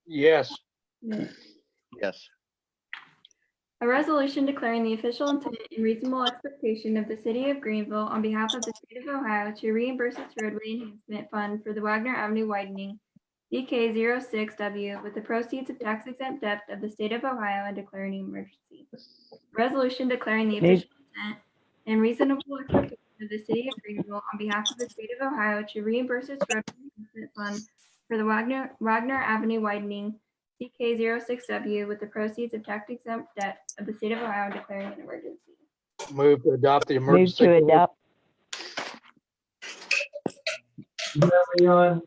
Yes. Smith. Yes. A resolution declaring the official intent and reasonable expectation of the city of Greenville on behalf of the state of Ohio to reimburse its roadway enhancement fund for the Wagner Avenue widening, DK06W, with the proceeds of tax exempt debt of the state of Ohio and declaring an emergency. Resolution declaring the official intent and reasonable expectation of the city of Greenville on behalf of the state of Ohio to reimburse its roadway enhancement fund for the Wagner Avenue widening, CK06W, with the proceeds of tax exempt debt of the state of Ohio and declaring an emergency. Move to adopt the move emergency. to clause. adopt, Leon,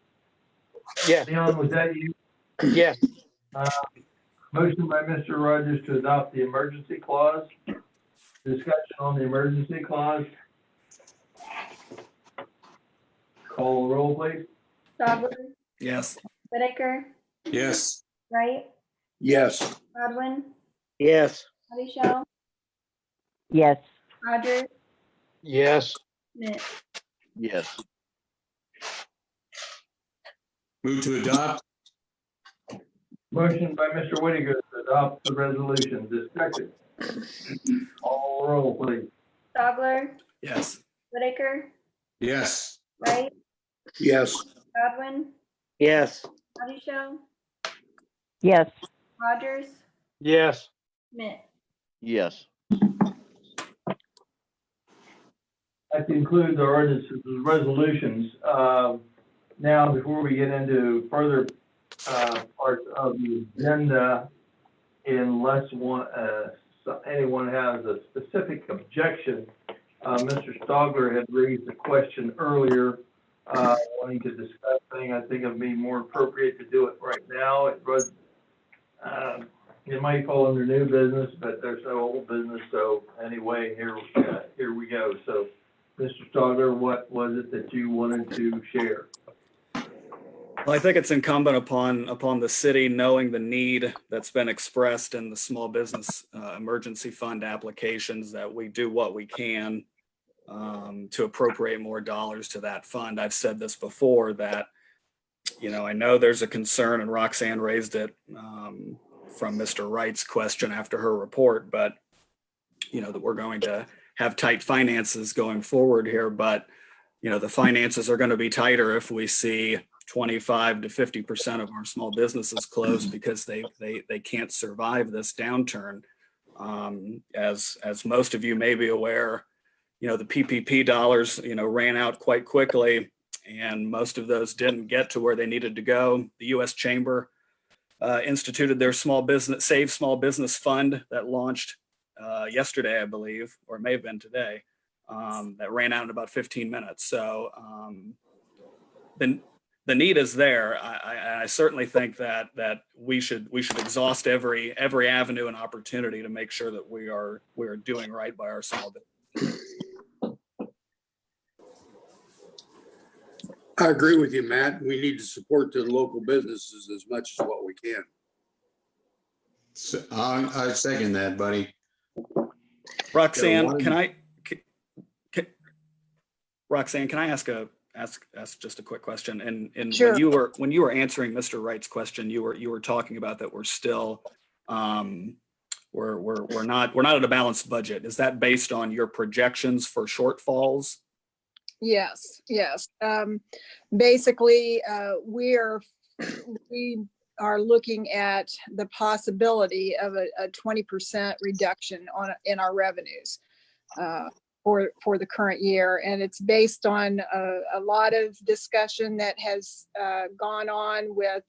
Yes. Leon, was that you? Yes. Motion by Mr. Rogers to adopt the emergency clause. Discussion on the emergency clause. Call the roll, please. Stogler, Yes. Whitaker, Yes. Wright, Yes. Godwin, Yes. Bodyshell, yes, Rogers, Yes. Smith. Yes. Move to adopt. Motion by Mr. Whitaker to adopt the resolution. Discussion. Call the roll, please. Stogler, Yes. Whitaker, Yes. Wright, Yes. Godwin, Yes. Bodyshell, yes, Rogers, Yes. Smith. Yes. That concludes our ordinances and resolutions. Now, before we get into further parts of the agenda, unless anyone has a specific objection, Mr. Stogler had raised a question earlier wanting to discuss things. I think it'd be more appropriate to do it right now. It might fall under new business, but there's no old business. So anyway, here we go. So, Mr. Stogler, what was it that you wanted to share? Well, I think it's incumbent upon the city, knowing the need that's been expressed in the small business emergency fund applications, that we do what we can to appropriate more dollars to that fund. I've said this before, that, I know there's a concern, and Roxanne raised it from Mr. Wright's question after her report, but that we're going to have tight finances going forward here, but the finances are going to be tighter if we see 25 to 50% of our small businesses close because they can't survive this downturn. As most of you may be aware, the PPP dollars, ran out quite quickly, and most of those didn't get to where they needed to go. The U.S. Chamber instituted their Save Small Business Fund that launched yesterday, I believe, or it may have been today, that ran out in about 15 minutes. So the need is there. I certainly think that we should exhaust every avenue and opportunity to make sure that we are doing right by our small business. I agree with you, Matt. We need to support the local businesses as much as what we can. So, I second that, buddy. Roxanne, Roxanne, can I ask just a quick question? And Sure. when you were answering Mr. Wright's question, you were talking about that we're still we're not at a balanced budget. Is that based on your projections for shortfalls? Yes, yes. Basically, we are looking at the possibility of a 20% reduction in our revenues for the current year. And it's based on a lot of discussion that has gone on with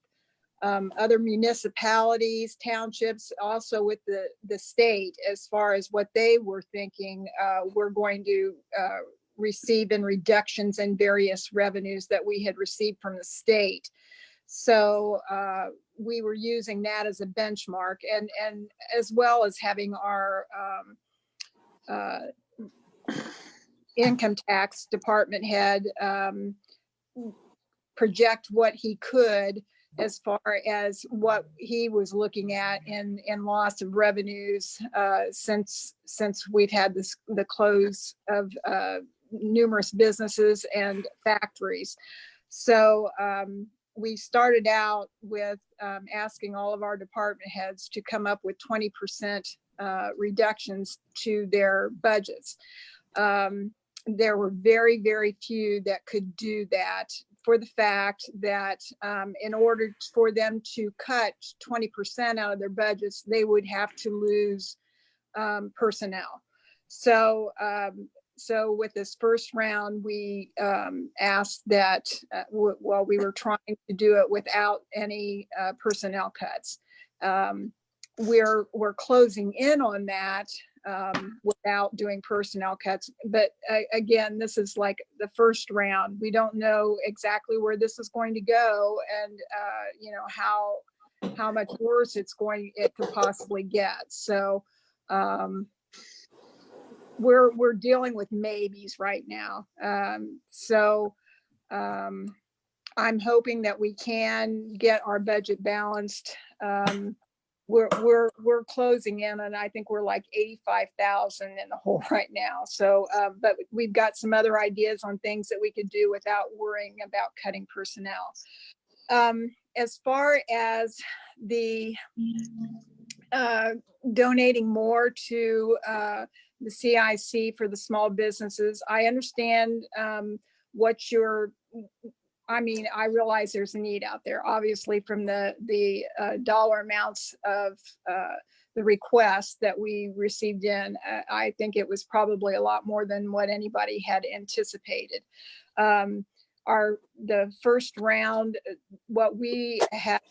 other municipalities, townships, also with the state, as far as what they were thinking we're going to receive in reductions in various revenues that we had received from the state. So we were using that as a benchmark, and as well as having our income tax department head project what he could as far as what he was looking at in loss of revenues since we've had the close of numerous businesses and factories. So we started out with asking all of our department heads to come up with 20% reductions to their budgets. There were very, very few that could do that, for the fact that in order for them to cut 20% out of their budgets, they would have to lose personnel. So with this first round, we asked that while we were trying to do it without any personnel cuts. We're closing in on that without doing personnel cuts. But again, this is like the first round. We don't know exactly where this is going to go, and how much worse it could possibly get. So we're dealing with maybes right now. I'm hoping that we can get our budget balanced. We're closing in, and I think we're like 85,000 in the hole right now. So, but we've got some other ideas on things that we could do without worrying about cutting personnel. As far as the donating more to the CIC for the small businesses, I understand I realize there's a need out there, obviously, from the dollar amounts of the requests that we received in. I think it was probably a lot more than what anybody had anticipated. The first round, what we had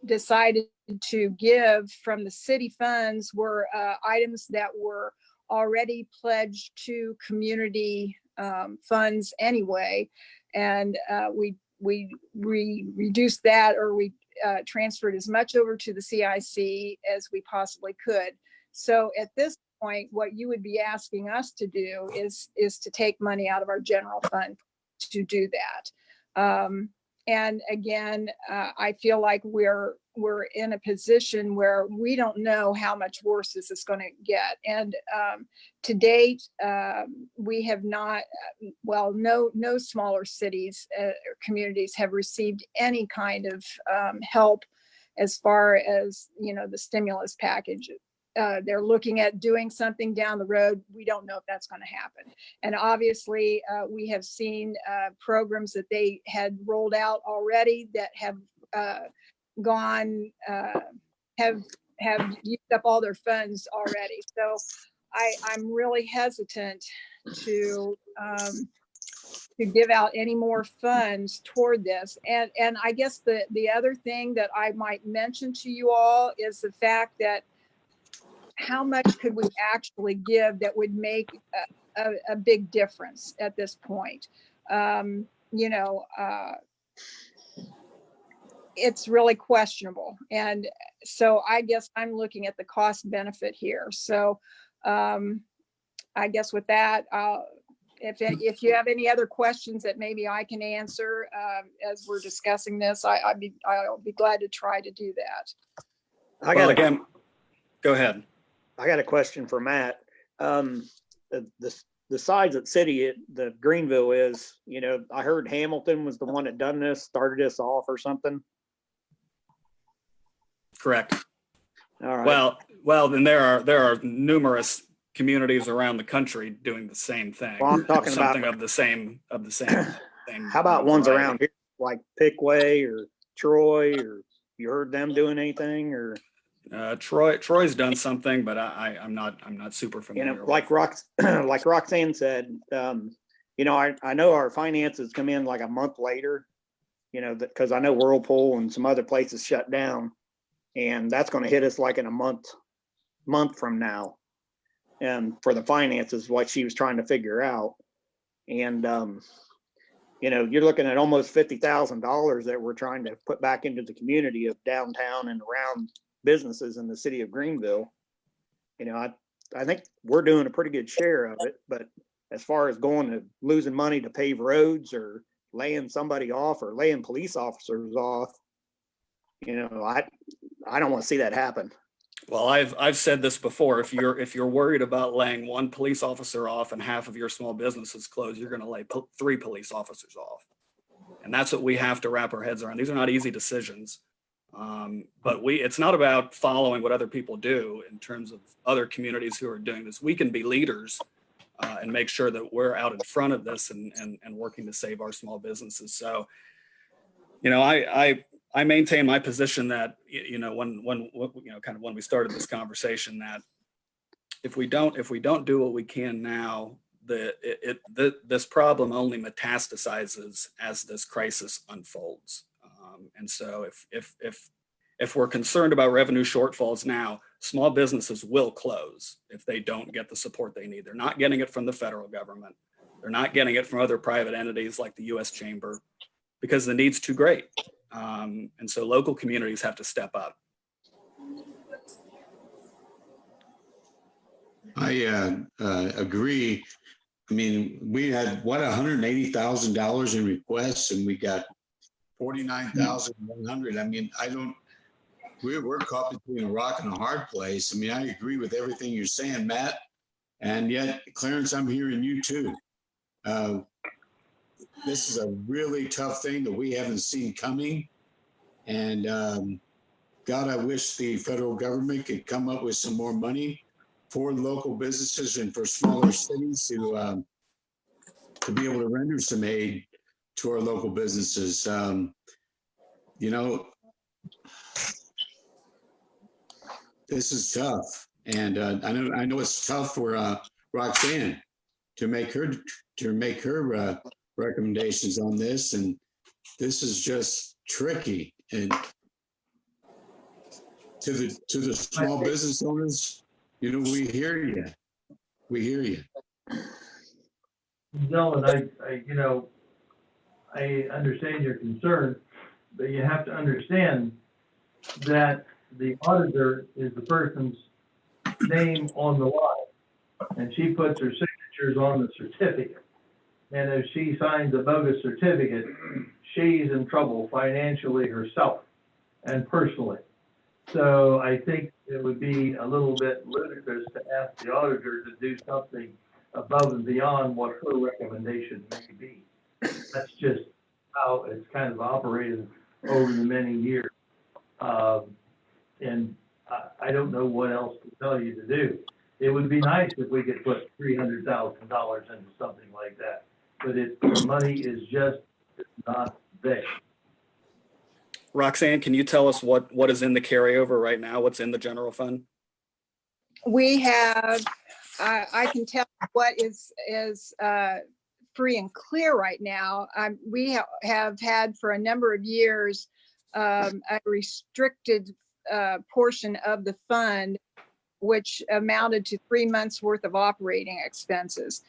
decided to give from the city funds were items that were already pledged to community funds anyway. And we reduced that, or we transferred as much over to the CIC as we possibly could. So at this point, what you would be asking us to do is to take money out of our general fund to do that. And again, I feel like we're in a position where we don't know how much worse this is going to get. And to date, we have not, no smaller cities or communities have received any kind of help as far as, the stimulus package. They're looking at doing something down the road. We don't know if that's going to happen. And obviously, we have seen programs that they had rolled out already that have have used up all their funds already. So I'm really hesitant to give out any more funds toward this. And I guess the other thing that I might mention to you all is the fact that how much could we actually give that would make a big difference at this point? It's really questionable. And so I guess I'm looking at the cost benefit here. So I guess with that, if you have any other questions that maybe I can answer as we're discussing this, I'll be glad to try to do that. Go ahead. I got a question for Matt. The the size that the Greenville is, you know, I heard Hamilton was the one that done this, started this off or something. Correct. All right. Well, then there are numerous communities around the country doing the same thing. Well, I'm talking something about of the same. How about ones variety. around here, like Pickway or Troy, or you heard them doing anything, or? Troy's done something, but I'm not super You familiar. know, like like Roxanne said, you know, I know our finances come in like a month later, you know, because I know Whirlpool and some other places shut down, and that's going to hit us like in a month from now. And for the finances, what she was trying to figure out, and you know, you're looking at almost $50,000 that we're trying to put back into the community of downtown and around businesses in the city of Greenville. You know, I think we're doing a pretty good share of it, but as far as going to losing money to pave roads or laying somebody off or laying police officers off, you know, I don't want to see that happen. Well, I've said this before. If you're worried about laying one police officer off and half of your small businesses closed, you're going to lay 3 police officers off, and that's what we have to wrap our heads around. These are not easy decisions. But it's not about following what other people do in terms of other communities who are doing this. We can be leaders and make sure that we're out in front of this and working to save our small businesses. So, you know, I maintain my position that, you know, when you know, kind of when we started this conversation, that if we don't do what we can now, this problem only metastasizes as this crisis unfolds. And so if we're concerned about revenue shortfalls now, small businesses will close if they don't get the support they need. They're not getting it from the federal government. They're not getting it from other private entities like the U.S. Chamber because the need's too great. And so local communities have to step up. I agree. I mean, we had $180,000 in requests, and we got 49,100. I mean, we're caught between a rock and a hard place. I mean, I agree with everything you're saying, Matt, and yet, Clarence, I'm hearing you too. This is a really tough thing that we haven't seen coming, and God, I wish the federal government could come up with some more money for local businesses and for smaller cities to be able to render some aid to our local businesses. You know, this is tough, and I know it's tough for Roxanne to make her recommendations on this, and this is just tricky. And to the small business owners, you know, we hear you. We hear you. Dylan, I understand your concern, but you have to understand that the auditor is the person's name on the line, and she puts her signatures on the certificate. And if she signs a bogus certificate, she's in trouble financially herself and personally. So I think it would be a little bit ludicrous to ask the auditor to do something above and beyond what her recommendation may be. That's just how it's kind of operated over the many years. And I don't know what else to tell you to do. It would be nice if we could put $300,000 into something like that, but the money is just not there. Roxanne, can you tell us what is in the carryover right now? What's in the general fund? We have, I can tell what is free and clear right now. We have had for a number of years a restricted portion of the fund, which amounted to 3 months worth of operating expenses.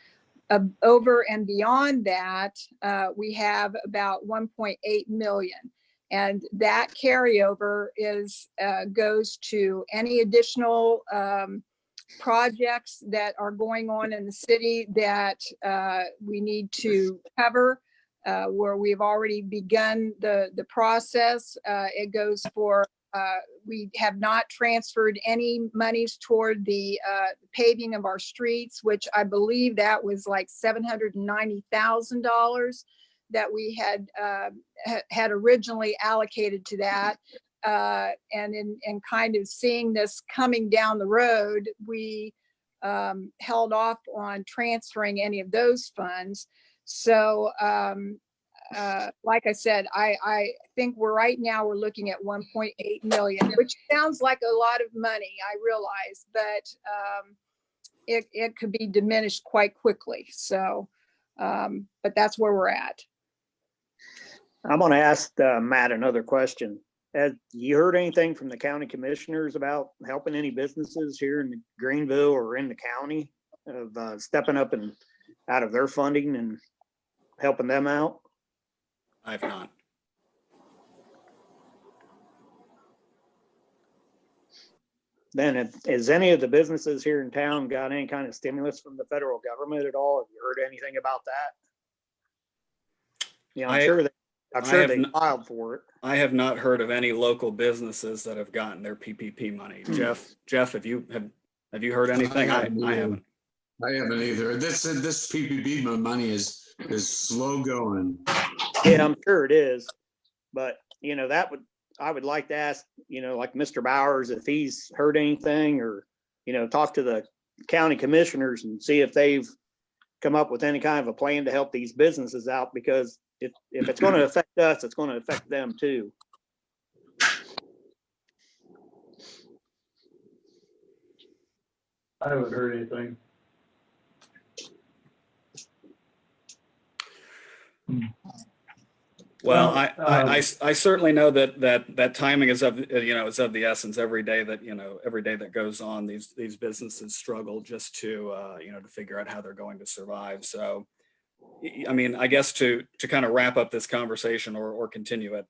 Over and beyond that, we have about 1.8 million. And that carryover goes to any additional projects that are going on in the city that we need to cover, where we've already begun the process. It goes for we have not transferred any monies toward the paving of our streets, which I believe that was like $790,000 that we had originally allocated to that. And in kind of seeing this coming down the road, we held off on transferring any of those funds. So like I said, I think right now we're looking at 1.8 million, which sounds like a lot of money, I realize, but it could be diminished quite quickly. So, but that's where we're at. I'm going to ask Matt another question. Have you heard anything from the county commissioners about helping any businesses here in Greenville or in the county of stepping up and out of their funding and helping them out? I have not. Then has any of the businesses here in town got any kind of stimulus from the federal government at all? Have you heard anything about that? Yeah, I'm sure they filed for it. I have not heard of any local businesses that have gotten their PPP money. Jeff, have you heard anything? I haven't. I haven't either. This PPP money is slow going. Yeah, I'm sure it is. But I would like to ask, like Mr. Bowers, if he's heard anything, or, talk to the county commissioners and see if they've come up with any kind of a plan to help these businesses out, because if it's going to affect us, it's going to affect them too. I haven't heard anything. Well, I certainly know that timing is of the essence. Every day that goes on, these businesses struggle just to figure out how they're going to survive. So, I mean, I guess to kind of wrap up this conversation or continue it,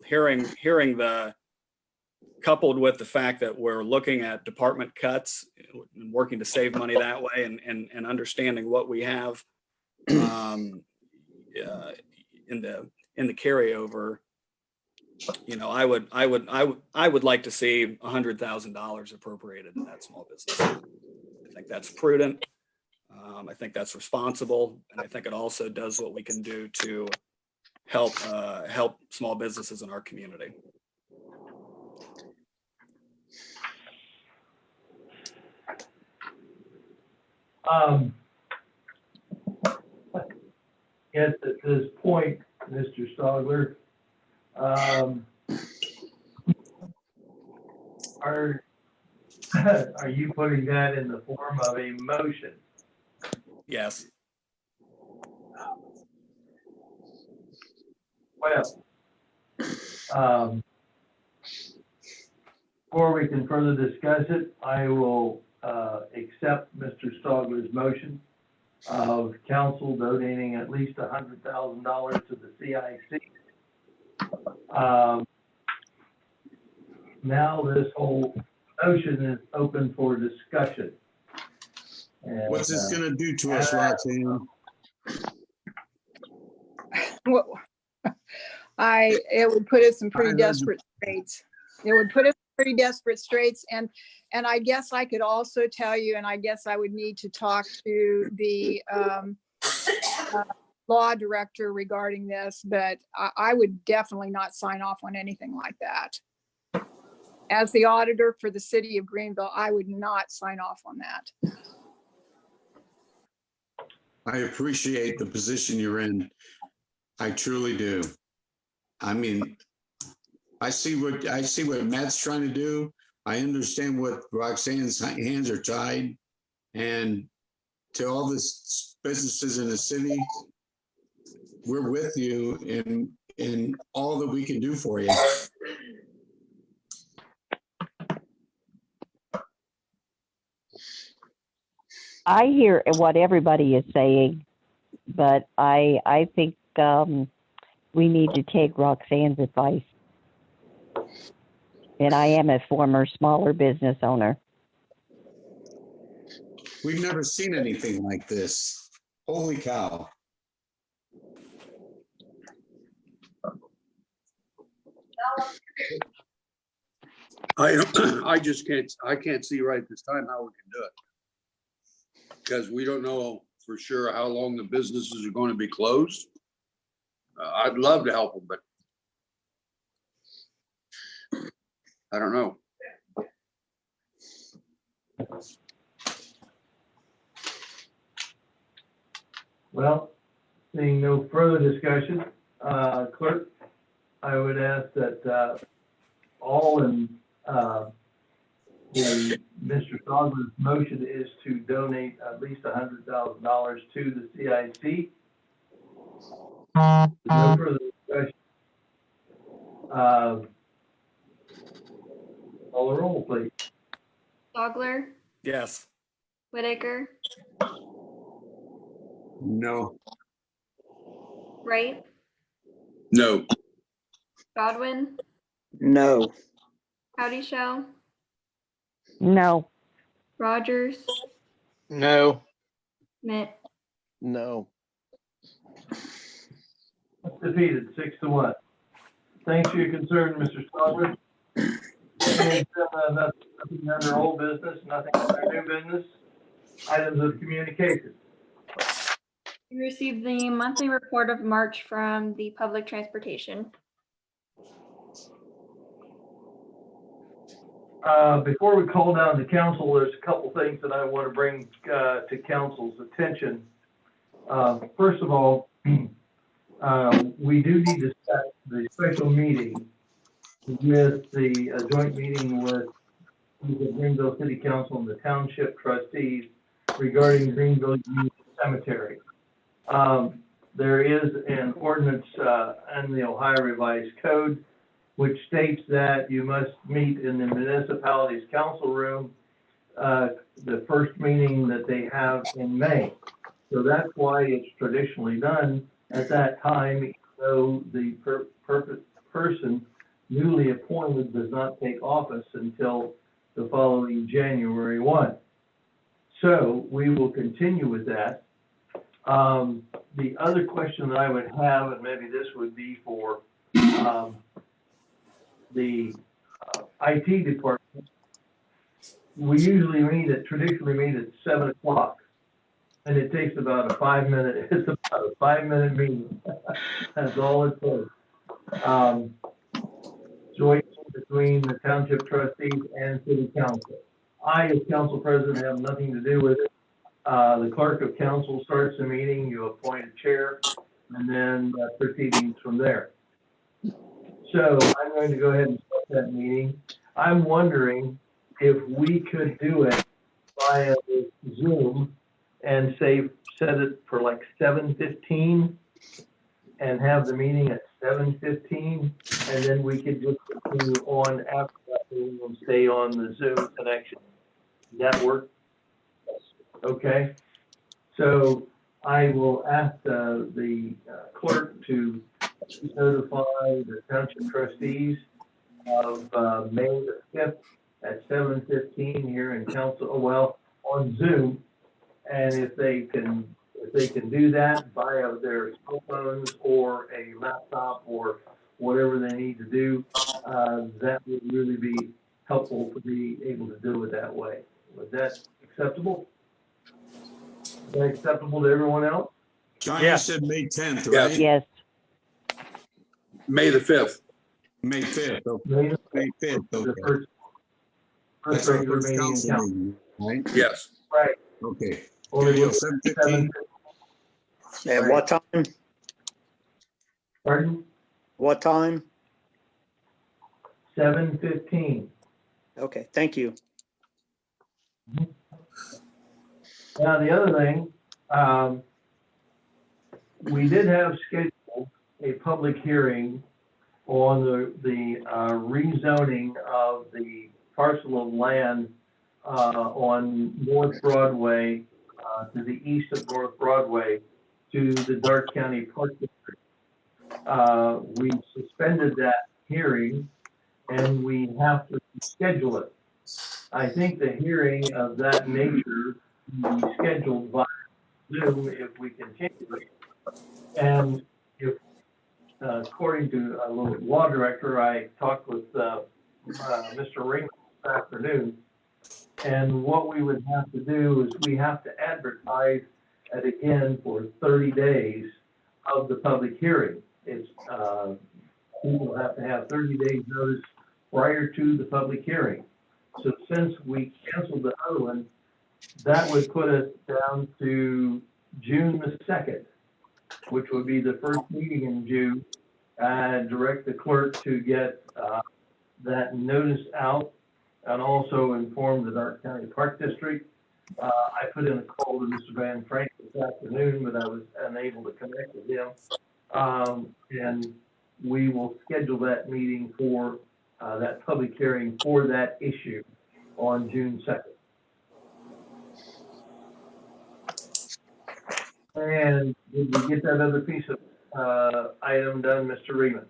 hearing the, coupled with the fact that we're looking at department cuts and working to save money that way, and understanding what we have in the carryover, I would like to see $100,000 appropriated in that small business. I think that's prudent. I think that's responsible, and I think it also does what we can do to help small businesses in our community. At this point, Mr. Stogler, are you putting that in the form of a motion? Yes. Well, before we can further discuss it, I will accept Mr. Stogler's motion of council donating at least $100,000 to the CIC. Now this whole motion is open for discussion. And, what's this going to do to us, Roxanne? Well, it would put us in pretty desperate straits. It would put us in pretty desperate straits. And I guess I could also tell you, and I guess I would need to talk to the law director regarding this, but I would definitely not sign off on anything like that. As the auditor for the city of Greenville, I would not sign off on that. I appreciate the position you're in. I truly do. I mean, I see what Matt's trying to do. I understand what Roxanne's hands are tied, and to all the businesses in the city, we're with you in all that we can do for you. I hear what everybody is saying, but I think we need to take Roxanne's advice. And I am a former smaller business owner. We've never seen anything like this. Holy cow. I just can't see right this time how we can do it. Because we don't know for sure how long the businesses are going to be closed. I'd love to help them, but I don't know. Well, seeing no further discussion, clerk, I would ask that all in Mr. Stogler's motion is to donate at least $100,000 to the CIC. No further discussion. Call the roll, please. Stogler, Yes. Whitaker, No. Wright, No. Godwin, No. Howdy Shell, No. Rogers, No. Mitt. No. Defeated 6-1. Thanks for your concern, Mr. Stogler. And, nothing under old business, nothing under new business. Items of communication. We received the monthly report of March from the public transportation. Before we call down to council, there's a couple things that I want to bring to council's attention. First of all, we do need to set the special meeting with the joint meeting with the Greenville City Council and the Township Trustees regarding Greenville Union Cemetery. There is an ordinance in the Ohio Revised Code which states that you must meet in the municipality's council room the first meeting that they have in May. So that's why it's traditionally done at that time, even though the person newly appointed does not take office until the following January 1. So we will continue with that. The other question that I would have, and maybe this would be for the IT department, we usually traditionally meet at 7 o'clock. And it takes about a 5-minute, it's about a 5-minute meeting. That's all it takes. Joint between the township trustees and city council. I, as council president, have nothing to do with it. The clerk of council starts the meeting, you appoint a chair, and then proceedings from there. So I'm going to go ahead and start that meeting. I'm wondering if we could do it via Zoom and set it for like 7:15 and have the meeting at 7:15, and then we could just continue on after that meeting and stay on the Zoom connection. Does that work? Okay. So I will ask the clerk to notify the township trustees of May the 5th at 7:15 here in council, on Zoom. And if they can do that via their cell phones or a laptop or whatever they need to do, that would really be helpful to be able to do it that way. Was that acceptable? Is that acceptable to everyone else? John, you said May 10th, right? Yes. May the 5th. May 5th. Okay. May 5th. The Okay. first That's our regular first meeting in council council. meeting, right? Yes. Right. Okay. Only Good deal. with 7:15. At what time? Pardon? What time? 7:15. Okay, thank you. Now, the other thing, we did have scheduled a public hearing on the rezoning of the parcel of land on North Broadway, to the east of North Broadway, to the Dark County Park District. We suspended that hearing and we have to schedule it. I think the hearing of that nature will be scheduled by Zoom if we continue it. And if, according to a local law director, I talked with Mr. Raymond this afternoon. And what we would have to do is we have to advertise it again for 30 days of the public hearing. It's, people have to have 30 days notice prior to the public hearing. So since we canceled the other one, that would put us down to June the 2nd, which would be the first meeting in June. Direct the clerk to get that notice out and also inform the Dark County Park District. I put in a call to Mr. Van Frank this afternoon, but I was unable to connect with him. And we will schedule that meeting for that public hearing for that issue on June 2nd. And did we get that other piece of item done, Mr. Reedman?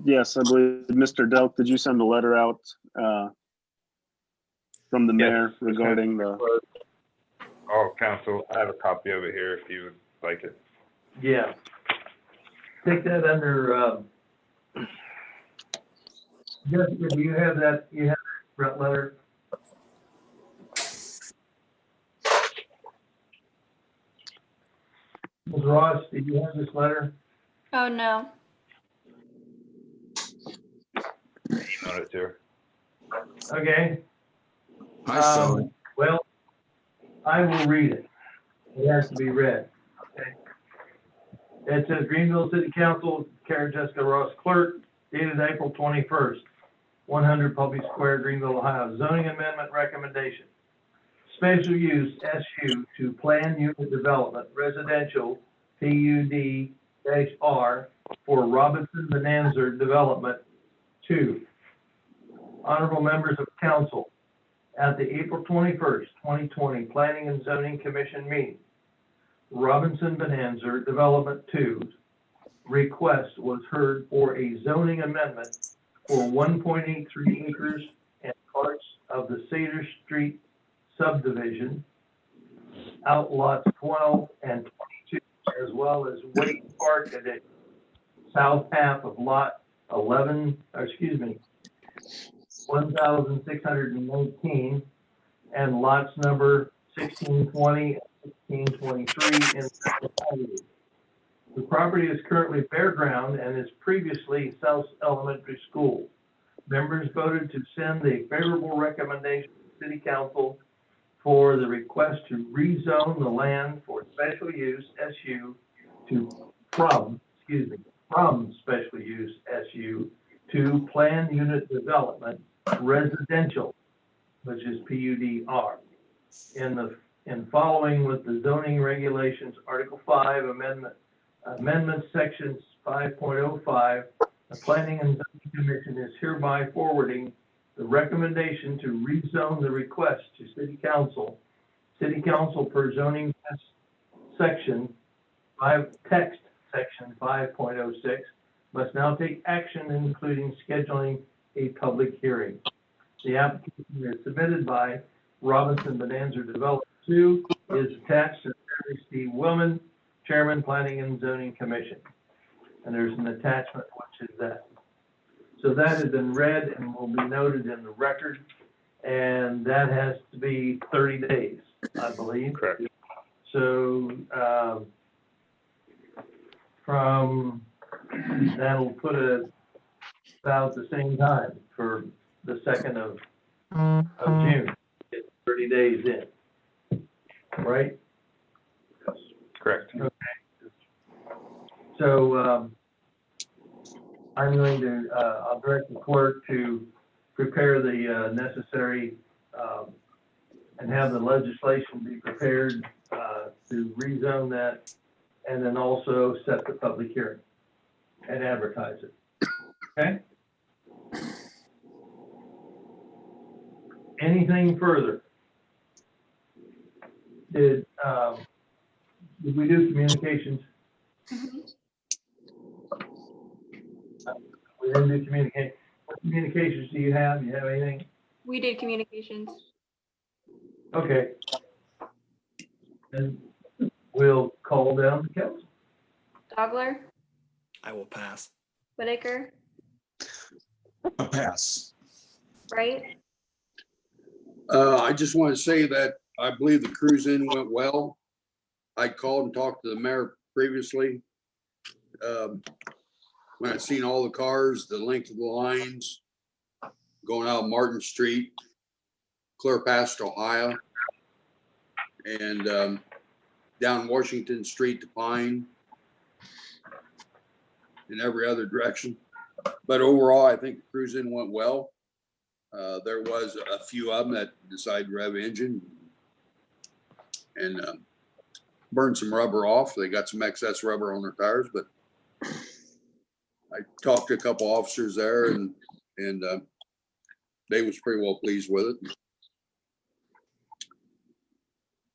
Yes, I believe, Mr. Delk, did you send a letter out from the mayor regarding the? Oh, council, I have a copy of it here if you would like it. Yeah. Take that under, Jessica, do you have that, that letter? Ms. Ross, do you have this letter? Oh, no. Emailed it to her. Okay. I saw it. Well, I will read it. It has to be read. Okay. It says Greenville City Council, Karen Jessica Ross Clerk, dated April 21st, 100 Public Square, Greenville, Ohio. Zoning amendment recommendation. Special use SU to plan unit development, residential PUD-R for Robinson Bonanza Development 2. Honorable members of council, at the April 21st, 2020 Planning and Zoning Commission meeting, Robinson Bonanza Development 2 request was heard for a zoning amendment for 1.83 acres and parts of the Cedar Street subdivision, outlots 12 and 22, as well as Wade Park addition, south half of lot 1,619, and lots number 1620 and 1623 in Central Avenue. The property is currently bare ground and is previously South Elementary School. Members voted to send a favorable recommendation to City Council for the request to rezone the land for special use SU from special use SU to planned unit development residential, which is PUD-R. In following with the zoning regulations, Article 5 amendment sections 5.05, the Planning and Zoning Commission is hereby forwarding the recommendation to rezone the request to City Council. City Council per zoning section 5.06 must now take action including scheduling a public hearing. The application is submitted by Robinson Bonanza Development 2 is attached to Terry C. Willman, Chairman, Planning and Zoning Commission. And there's an attachment, which is that. So that has been read and will be noted in the record. And that has to be 30 days, I believe. Correct. So that'll put it about the same time for the 2nd of June. It's 30 days in, right? Correct. Okay. So I'm going to, I'll direct the clerk to prepare the necessary and have the legislation be prepared to rezone that and then also set the public hearing and advertise it. Okay? Anything further? Did we do communications? We didn't do communication. What communications do you have? Do you have anything? We did communications. Okay. Then we'll call down the council. Dogler, I will pass. Whitaker, A pass. Right? I just want to say that I believe the cruise in went well. I called and talked to the mayor previously. When I seen all the cars, the length of the lines going out Martin Street, clear past Ohio, and down Washington Street to Pine, in every other direction. But overall, I think the cruise in went well. There was a few of them that decided to rev engine and burn some rubber off. They got some excess rubber on their tires, but I talked to a couple officers there and they was pretty well pleased with it.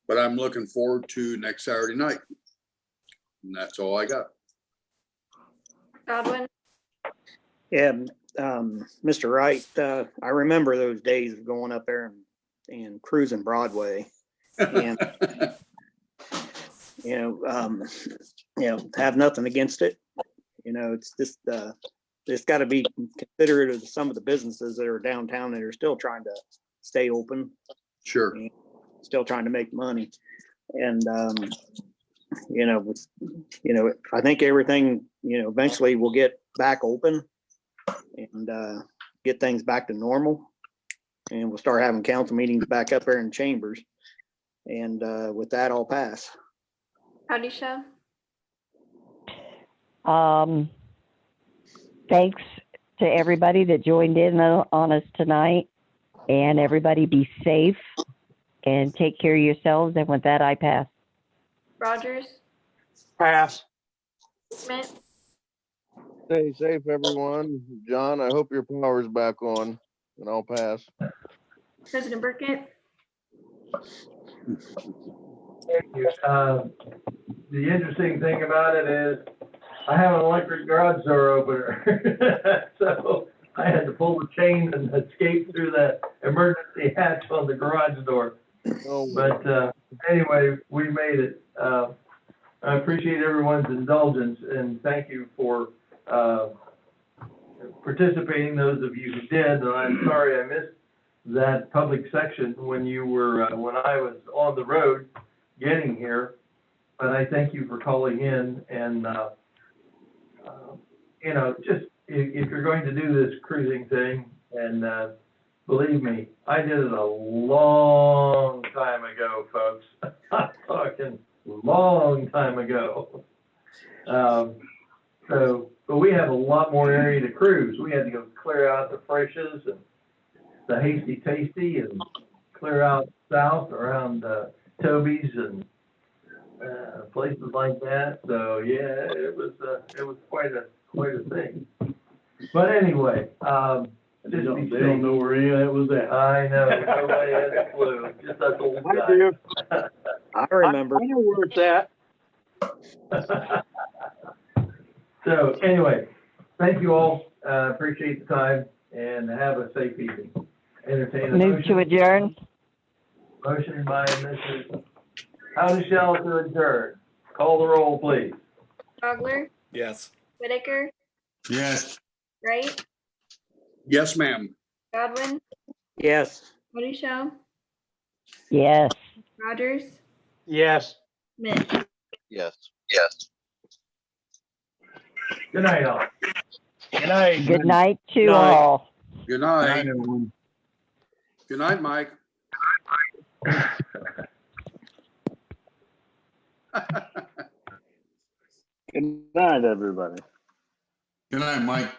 But I'm looking forward to next Saturday night. And that's all I got. Godwin? Yeah, Mr. Wright, I remember those days of going up there and cruising Broadway. And, have nothing against it. It's just, it's got to be considerate of some of the businesses that are downtown that are still trying to stay open. Sure. Still trying to make money. And, I think everything, eventually will get back open and get things back to normal. And we'll start having council meetings back up there in chambers. And with that, I'll pass. Howdy, Show? Thanks to everybody that joined in on us tonight, and everybody be safe and take care of yourselves. And with that, I pass. Rogers? Pass. Smith? Stay safe, everyone. John, I hope your power's back on, and I'll pass. President Burkett? Thank you. The interesting thing about it is I have an electric garage door opener. So I had to pull the chain and escape through that emergency hatch on the garage door. Oh, But anyway, we made it. I appreciate everyone's indulgence and thank you for participating, those of you who did. And I'm sorry I missed that public section when you were, when I was on the road getting here. But I thank you for calling in and, just if you're going to do this cruising thing, and believe me, I did it a long time ago, folks. I'm talking long time ago. But we have a lot more area to cruise. We had to go clear out the Fresh's and the Hasty Tasty and clear out south around Toby's and places like that. So yeah, it was quite a thing. But anyway, they don't know where any of that was at. I know, nobody has a clue. Just us old guys. I do. I remember. I know where it's at. So anyway, thank you all. Appreciate the time and have a safe evening. Entertain a Move to adjourn. Motion by Mrs. Howdeshell to adjourn. Call the roll, please. Bogler? Yes. Whitaker? Yes. Wright? Yes, ma'am. Godwin? Yes. Howdy, Show? Yes. Rogers? Yes. Smith? yes. Good night, all. Good night. Good night to Night. all. Good Good night, night. everyone. Good night, Mike. Good night, everybody. Good night, Mike.